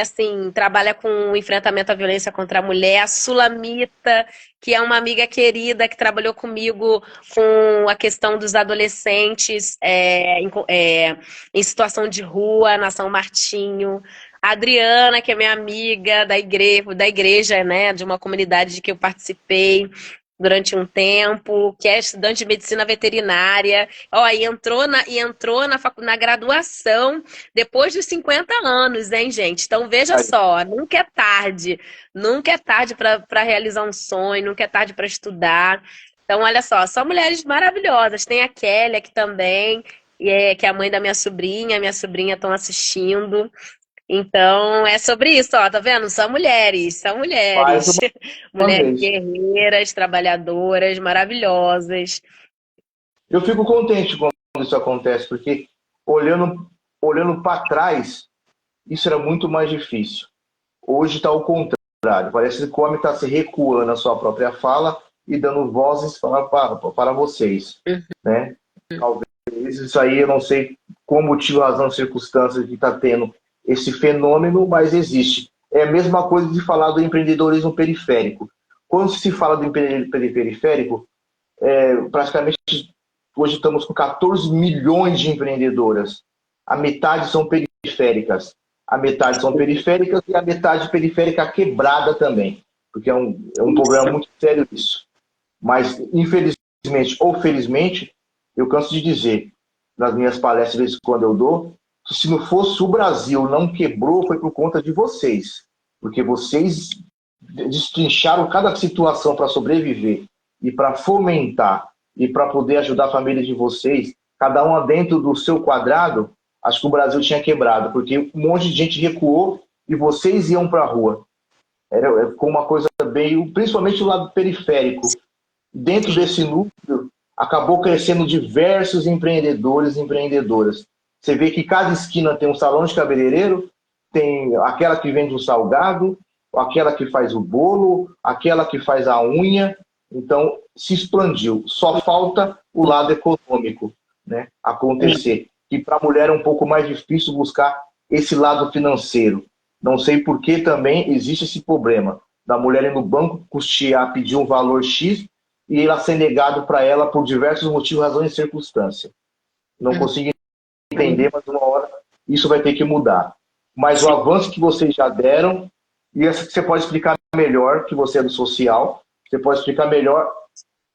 Assim, trabalha com o enfrentamento à violência contra a mulher. A Sulamita, que é uma amiga querida que trabalhou comigo com a questão dos adolescentes em situação de rua, na São Martinho. A Adriana, que é minha amiga da igreja, né, de uma comunidade de que eu participei durante um tempo, que é estudante de medicina veterinária, e entrou na graduação depois dos 50 anos, hein, gente? Então veja só, nunca é tarde para realizar um sonho, nunca é tarde para estudar. Então, olha só mulheres maravilhosas. Tem a Kelly aqui também, que é a mãe da minha sobrinha estão assistindo. Então, é sobre isso, ó, tá vendo? São mulheres. Mais uma Mulheres vez. guerreiras, trabalhadoras, maravilhosas. Eu fico contente quando isso acontece, porque olhando para trás, isso era muito mais difícil. Hoje está ao contrário. Parece que o homem está se recuando a sua própria fala e dando vozes para vocês. Né? Talvez isso aí, eu não sei qual motivo, razão, circunstância que está tendo esse fenômeno, mas existe. É a mesma coisa de falar do empreendedorismo periférico. Quando se fala do empreendedorismo periférico, praticamente hoje estamos com 14 milhões de empreendedoras. A metade são periféricas. A metade são periféricas e a metade periférica quebrada também. Porque é um problema muito sério isso. Mas, infelizmente ou felizmente, eu canso de dizer, nas minhas palestras, quando eu dou, que se não fosse o Brasil não quebrou, foi por conta de vocês. Porque vocês destrincharam cada situação para sobreviver e para fomentar e para poder ajudar a família de vocês, cada uma dentro do seu quadrado. Acho que o Brasil tinha quebrado, porque um monte de gente recuou e vocês iam para a rua. Ficou uma coisa bem, principalmente o lado periférico. Dentro desse núcleo, acabou crescendo diversos empreendedores e empreendedoras. Você vê que cada esquina tem um salão de cabeleireiro, tem aquela que vende o salgado, aquela que faz o bolo, aquela que faz a unha. Então, se expandiu. Só falta o lado econômico, né, acontecer. Que para a mulher é um pouco mais difícil buscar esse lado financeiro. Não sei por que também existe esse problema da mulher ir no banco custear, pedir um valor X e ela ser negado para ela por diversos motivos, razões e circunstâncias. Não consigo entender, mas uma hora isso vai ter que mudar. Mas o avanço que vocês já deram, e essa que você pode explicar melhor, que você é do social, você pode explicar melhor,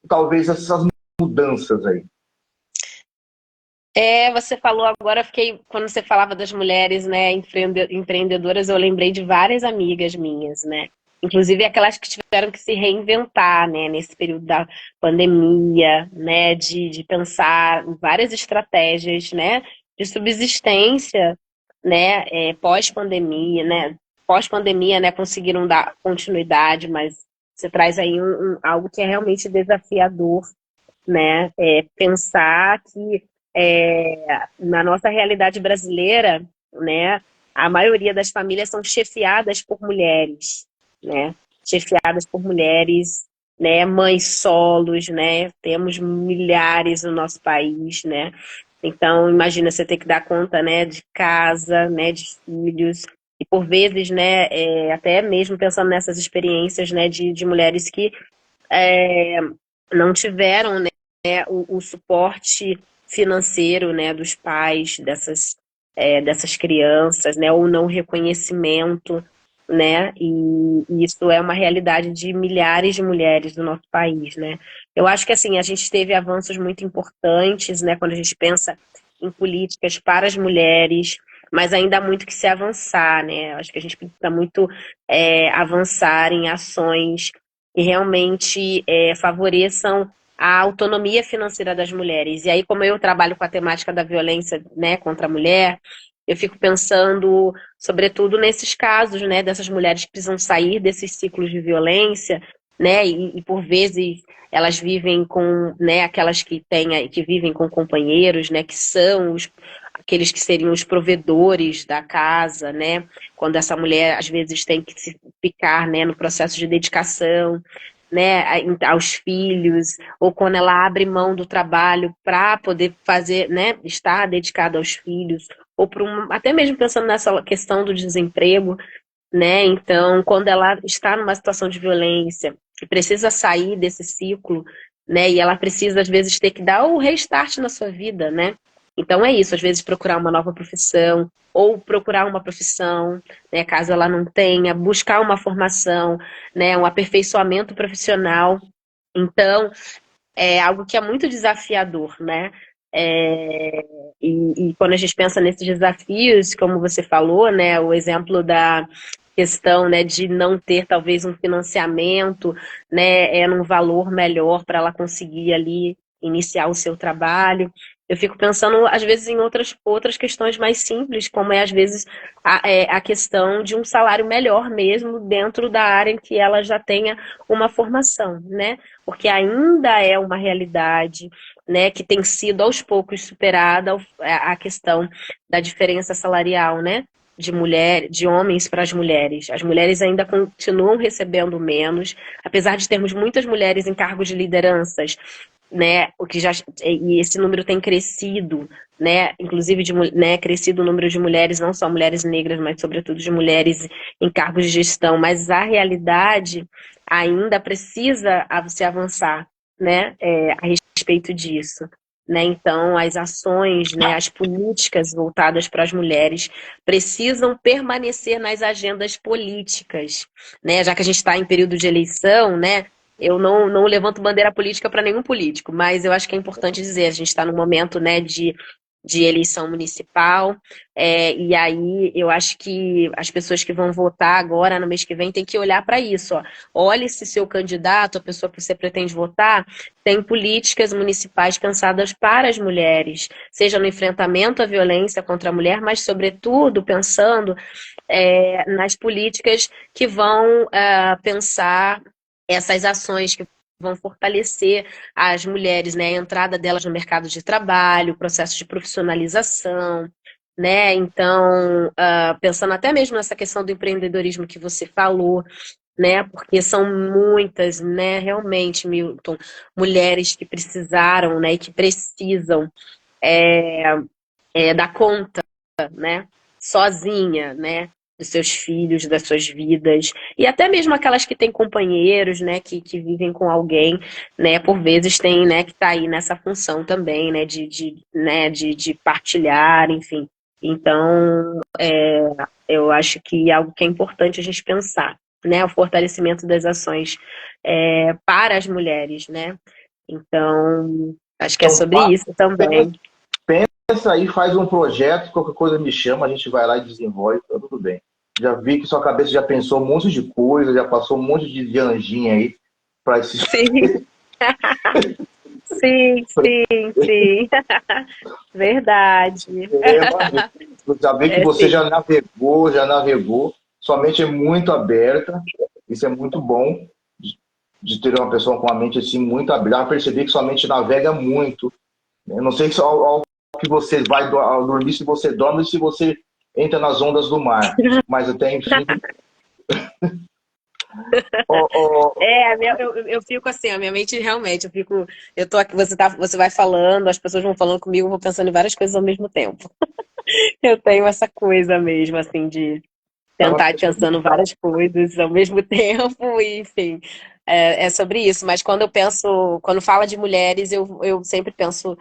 talvez, essas mudanças aí. Você falou agora, quando você falava das mulheres, né, empreendedoras, eu lembrei de várias amigas minhas, né? Inclusive aquelas que tiveram que se reinventar, né, nesse período da pandemia, né, de pensar em várias estratégias, né, de subsistência, né, pós-pandemia, né, conseguiram dar continuidade, mas você traz aí algo que é realmente desafiador, né, pensar que na nossa realidade brasileira, né, a maioria das famílias são chefiadas por mulheres, né, mães solos, né, temos milhares no nosso país, né, então imagina você ter que dar conta, né, de casa, né, de filhos, e por vezes, né, até mesmo pensando nessas experiências, né, de mulheres que não tiveram, né, o suporte financeiro, né, dos pais dessas crianças, né, ou não reconhecimento, né, e isso é uma realidade de milhares de mulheres do nosso país, né. Eu acho que, assim, a gente teve avanços muito importantes, né, quando a gente pensa em políticas para as mulheres, mas ainda há muito que se avançar, né, eu acho que a gente precisa muito avançar em ações que realmente favoreçam a autonomia financeira das mulheres. E aí, como eu trabalho com a temática da violência, né, contra a mulher, Eu fico pensando, sobretudo, nesses casos, né, dessas mulheres que precisam sair desses ciclos de violência, né, e por vezes elas vivem com, né, aquelas que vivem com companheiros, né, que são aqueles que seriam os provedores da casa, né, quando essa mulher às vezes tem que se ficar, né, no processo de dedicação, né, aos filhos, ou quando ela abre mão do trabalho para poder fazer, né, estar dedicada aos filhos, ou até mesmo pensando nessa questão do desemprego, né? Então, quando ela está numa situação de violência e precisa sair desse ciclo, né? E ela precisa, às vezes, ter que dar o restart na sua vida, né? Então é isso, às vezes procurar uma nova profissão, ou procurar uma profissão, né, caso ela não tenha, buscar uma formação, né, um aperfeiçoamento profissional. Então, é algo que é muito desafiador, né? É, e quando a gente pensa nesses desafios, como você falou, né, o exemplo da questão, né, de não ter talvez um financiamento, né, num valor melhor para ela conseguir ali iniciar o seu trabalho. Eu fico pensando, às vezes, em outras questões mais simples, como é, às vezes, a questão de um salário melhor mesmo dentro da área em que ela já tenha uma formação, né? Porque ainda é uma realidade, né, que tem sido aos poucos superada a questão da diferença salarial, né, de homens para as mulheres. As mulheres ainda continuam recebendo menos, apesar de termos muitas mulheres em cargos de lideranças, né, e esse número tem crescido, né, inclusive né, crescido o número de mulheres, não só mulheres negras, mas sobretudo de mulheres em cargos de gestão, mas a realidade ainda precisa se avançar, né, a respeito disso. Né? Então, as ações, né, as políticas voltadas para as mulheres precisam permanecer nas agendas políticas, né? Já que a gente está em período de eleição, né? Eu não levanto bandeira política para nenhum político, mas eu acho que é importante dizer, a gente está no momento, né, de eleição municipal, e aí eu acho que as pessoas que vão votar agora, no mês que vem, têm que olhar para isso. Ó. Olhe se seu candidato, a pessoa que você pretende votar, tem políticas municipais pensadas para as mulheres, seja no enfrentamento à violência contra a mulher, mas, sobretudo, pensando nas políticas que vão pensar essas ações que vão fortalecer as mulheres, né, a entrada delas no mercado de trabalho, o processo de profissionalização, né, então, pensando até mesmo nessa questão do empreendedorismo que você falou, né, porque são muitas, né, realmente, Milton, mulheres que precisaram, né, e que precisam dar conta, né, sozinha, né, dos seus filhos, das suas vidas, e até mesmo aquelas que têm companheiros, né, que vivem com alguém, né, por vezes tem, né, que tá aí nessa função também, né, de partilhar, enfim. Então, eu acho que é algo que é importante a gente pensar, né, o fortalecimento das ações para as mulheres, né. Então, acho que é Então, sobre isso também. pensa aí, faz um projeto, qualquer coisa me chama, a gente vai lá e desenvolve, tá tudo bem. Já vi que sua cabeça já pensou um monte de coisa, já passou um monte de anjinha aí para esse. Sim. Sim, sim, sim. Verdade. Já vi que você Sim. já navegou, sua mente é muito aberta, isso é muito bom de ter uma pessoa com a mente assim muito aberta. Já percebi que sua mente navega muito. Eu não sei se ao que você vai ao dormir, se você dorme, se você entra nas ondas do mar. Mas até enfim. Oh, oh, Eu fico assim, a minha mente realmente, eu tô aqui, você vai falando, as pessoas vão falando comigo, eu vou pensando em várias coisas ao mesmo tempo. Eu tenho essa coisa mesmo, assim, de tava tentar ir pensando várias coisas ao mesmo tempo, e, enfim, é sobre isso. Mas quando fala de mulheres, eu sempre penso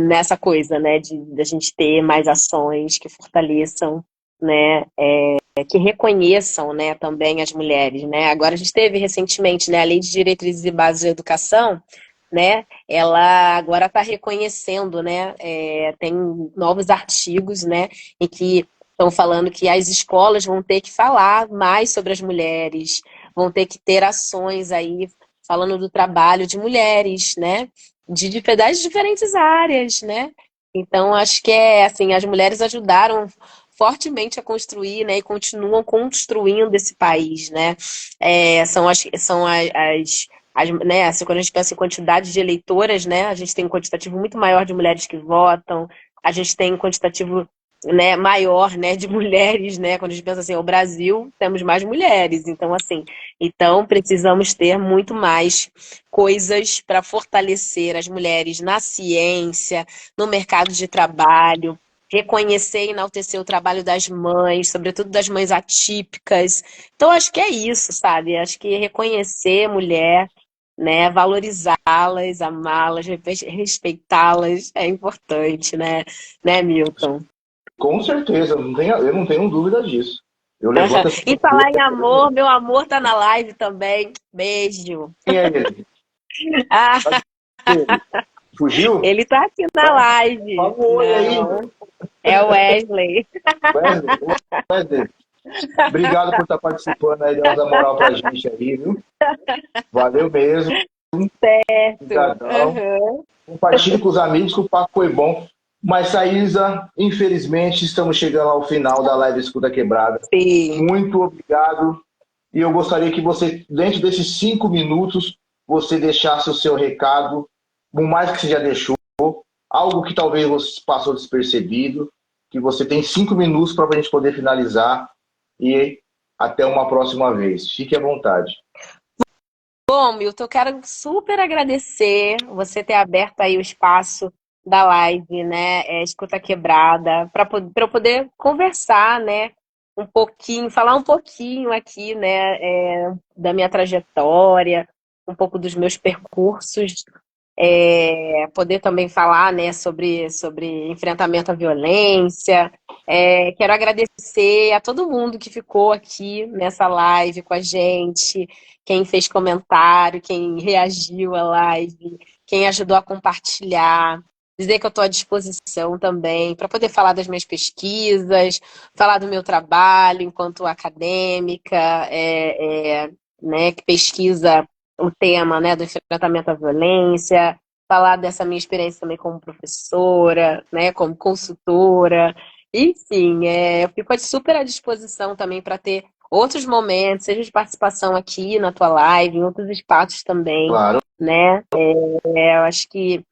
nessa coisa, né, de a gente ter mais ações que fortaleçam, né, que reconheçam, né, também as mulheres, né. Agora a gente teve recentemente, né, a Lei de Diretrizes e Bases da Educação, né, ela agora está reconhecendo, né, tem novos artigos, né, em que estão falando que as escolas vão ter que falar mais sobre as mulheres, vão ter que ter ações aí falando do trabalho de mulheres, né? Das diferentes áreas, né? Então, acho que é assim, as mulheres ajudaram fortemente a construir, né, e continuam construindo esse país, né? Né, assim, quando a gente pensa em quantidade de eleitoras, né, a gente tem um quantitativo muito maior de mulheres que votam, a gente tem um quantitativo, né, maior, né, de mulheres, né, quando a gente pensa assim, o Brasil, temos mais mulheres, então assim, então precisamos ter muito mais coisas para fortalecer as mulheres na ciência, no mercado de trabalho, reconhecer e enaltecer o trabalho das mães, sobretudo das mães atípicas. Então, acho que é isso, sabe? Acho que reconhecer mulher, né, valorizá-las, amá-las, respeitá-las é importante, né, Milton? Com certeza, eu não tenho dúvida disso. Eu levanto essa E bandeira. falar em amor, meu amor tá na live também. Beijo. Quem é ele? Ah, Cadê ele? Fugiu? ele tá aqui na Fala live. um oi aí, Não, é o Wesley. Wesley. Wesley, obrigado por estar participando aí, dando a moral pra gente aí, viu? Valeu mesmo. Obrigadão. Uhum. Compartilhe com os amigos que o papo foi bom. Mas, Thaisa, infelizmente, estamos chegando ao final da live Escuta Quebrada. Sim. Muito obrigado. E eu gostaria que você, dentro desses 5 minutos, você deixasse o seu recado, por mais que você já deixou, algo que talvez você passou despercebido, que você tem 5 minutos para a gente poder finalizar e até uma próxima vez. Fique à vontade. Bom, Milton, eu quero super agradecer você ter aberto aí o espaço da live, né? Escuta Quebrada, para eu poder conversar, né? Um pouquinho, falar um pouquinho aqui, né? Da minha trajetória, um pouco dos meus percursos, poder também falar, né, sobre enfrentamento à violência. Quero agradecer a todo mundo que ficou aqui nessa live com a gente, quem fez comentário, quem reagiu à live, quem ajudou a compartilhar. Dizer que eu estou à disposição também para poder falar das minhas pesquisas, falar do meu trabalho enquanto acadêmica, né, que pesquisa o tema, né, do enfrentamento à violência, falar dessa minha experiência também como professora, né, como consultora. Enfim, eu fico super à disposição também para ter outros momentos, seja de participação aqui na tua live, em outros espaços também, Claro. né? Eu acho que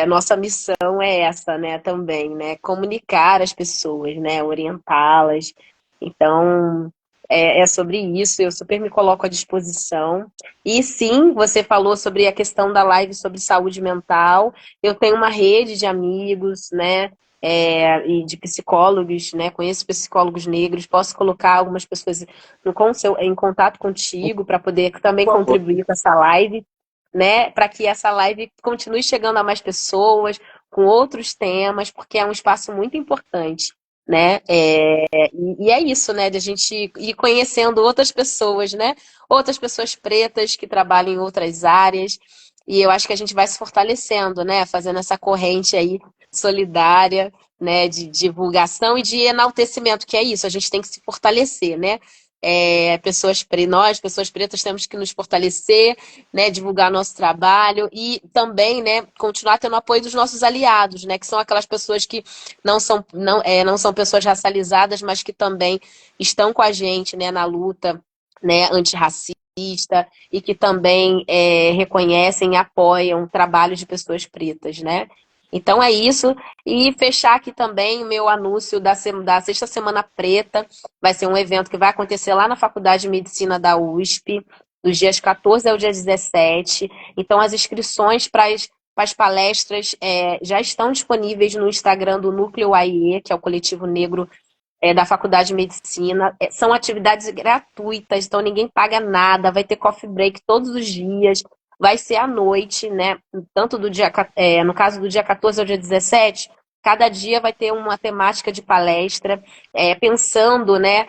a nossa missão é essa, né, também, né? Comunicar as pessoas, né? Orientá-las. Então, é sobre isso, eu super me coloco à disposição. E sim, você falou sobre a questão da live sobre saúde mental. Eu tenho uma rede de amigos, né? E de psicólogos, né? Conheço psicólogos negros, posso colocar algumas pessoas em contato contigo para poder também Por favor. contribuir com essa live, né? Para que essa live continue chegando a mais pessoas, com outros temas, porque é um espaço muito importante, né? E é isso, né? De a gente ir conhecendo outras pessoas, né? Outras pessoas pretas que trabalham em outras áreas. E eu acho que a gente vai se fortalecendo, né? Fazendo essa corrente aí solidária, né? De divulgação e de enaltecimento, que é isso, a gente tem que se fortalecer, né? Nós, pessoas pretas, temos que nos fortalecer, né? Divulgar nosso trabalho e também, né? Continuar tendo apoio dos nossos aliados, né? Que são aquelas pessoas que não são pessoas racializadas, mas que também estão com a gente, né? Na luta, né? Antirracista e que também reconhecem e apoiam o trabalho de pessoas pretas, né? Então é isso. E fechar aqui também o meu anúncio da Sexta Semana Preta. Vai ser um evento que vai acontecer lá na Faculdade de Medicina da USP, dos dias 14 ao dia 17. Então as inscrições para as palestras já estão disponíveis no Instagram do Núcleo AIE, que é o Coletivo Negro da Faculdade de Medicina. São atividades gratuitas, então ninguém paga nada, vai ter coffee break todos os dias, vai ser à noite, né? Tanto no caso do dia 14 ao dia 17, cada dia vai ter uma temática de palestra, pensando, né?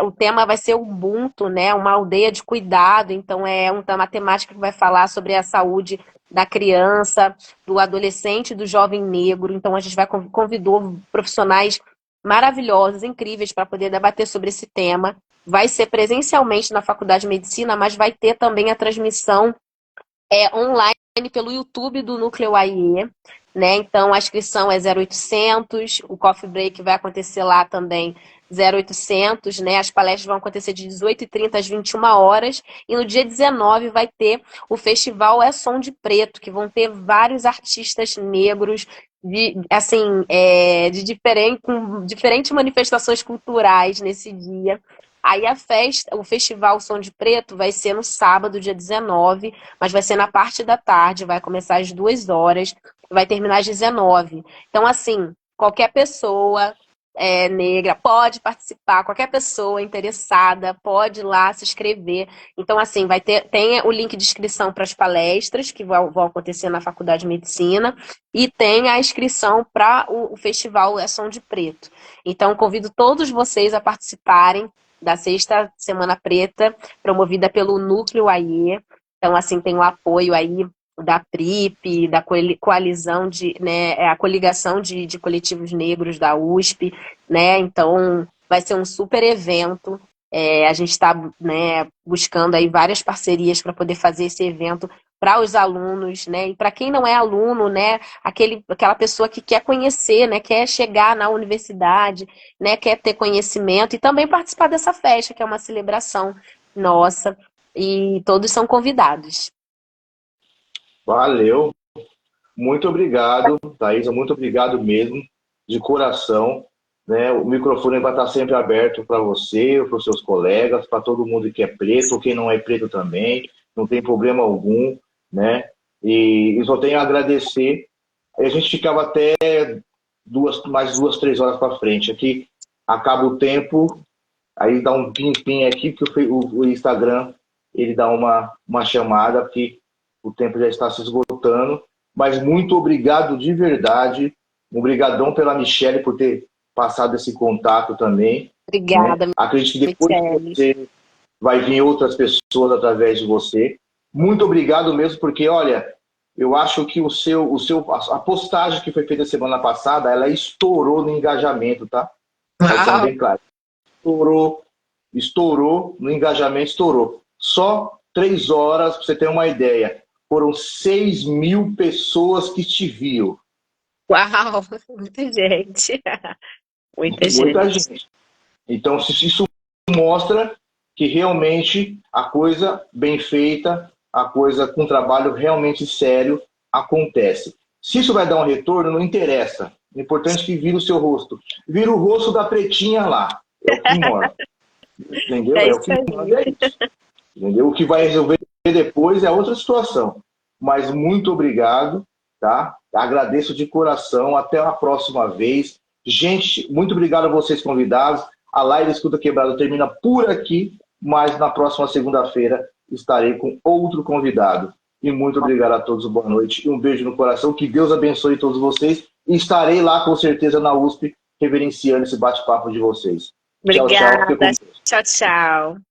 O tema vai ser Ubuntu, né? Uma aldeia de cuidado, então uma temática que vai falar sobre a saúde da criança, do adolescente, do jovem negro. Então a gente convidou profissionais maravilhosos, incríveis, para poder debater sobre esse tema. Vai ser presencialmente na Faculdade de Medicina, mas vai ter também a transmissão É online pelo YouTube do Núcleo AIE, né? Então a inscrição é 0800, o Coffee Break vai acontecer lá também 0800, né? As palestras vão acontecer de 18h30 às 21 horas e no dia 19 vai ter o festival É Som de Preto, que vão ter vários artistas negros com diferentes manifestações culturais nesse dia. Aí a festa, o Festival Som de Preto vai ser no sábado, dia 19, mas vai ser na parte da tarde, vai começar às 2 horas, vai terminar às 19. Então, assim, qualquer pessoa negra pode participar, qualquer pessoa interessada pode ir lá se inscrever. Então, assim, tem o link de inscrição para as palestras que vão acontecer na Faculdade de Medicina e tem a inscrição para o Festival É Som de Preto. Então, convido todos vocês a participarem da Sexta Semana Preta, promovida pelo Núcleo AIE. Então, assim, tem o apoio aí da PRIP, da coalizão a coligação de coletivos negros da USP, né? Então, vai ser um super evento. A gente está, né, buscando aí várias parcerias para poder fazer esse evento para os alunos, né? E para quem não é aluno, né? Aquela pessoa que quer conhecer, né? Quer chegar na universidade, né? Quer ter conhecimento e também participar dessa festa, que é uma celebração nossa. E todos são convidados. Valeu. Muito obrigado, Thaisa. Muito obrigado mesmo, de coração. Né? O microfone vai estar sempre aberto para você, para os seus colegas, para todo mundo que é preto, quem não é preto também. Não tem problema algum, né? E só tenho a agradecer. A gente ficava até mais 2, 3 horas para frente. Aqui acaba o tempo, aí dá um pim-pim aqui, que o Instagram ele dá uma chamada, porque o tempo já está se esgotando. Mas muito obrigado de verdade. Obrigadão pela Michelle por ter passado esse contato também. Obrigada, né? Acredito que depois você vai vir outras pessoas através de você. Muito obrigado mesmo, porque, olha, eu acho que a postagem que foi feita semana passada, ela estourou no engajamento, tá? Vai ser bem claro. Estourou no engajamento, estourou. Só 3 horas, para você ter uma ideia, foram 6.000 pessoas que te viam. Uau, muita gente. Muita gente. Então, isso mostra que realmente a coisa bem feita, a coisa com trabalho realmente sério acontece. Se isso vai dar um retorno, não interessa. O importante é que vira o seu rosto. Vira o rosto da pretinha lá. É o que mora. Entendeu? É o que mora, é isso. Entendeu? O que vai resolver depois é outra situação. Mas muito obrigado, tá? Agradeço de coração. Até a próxima vez. Gente, muito obrigado a vocês convidados. A live Escuta Quebrada termina por aqui, mas na próxima segunda-feira estarei com outro convidado. E muito obrigado a todos, boa noite e um beijo no coração. Que Deus abençoe todos vocês. E estarei lá com certeza na USP reverenciando esse bate-papo de vocês. Obrigada. Tchau, tchau. Tchau, tchau.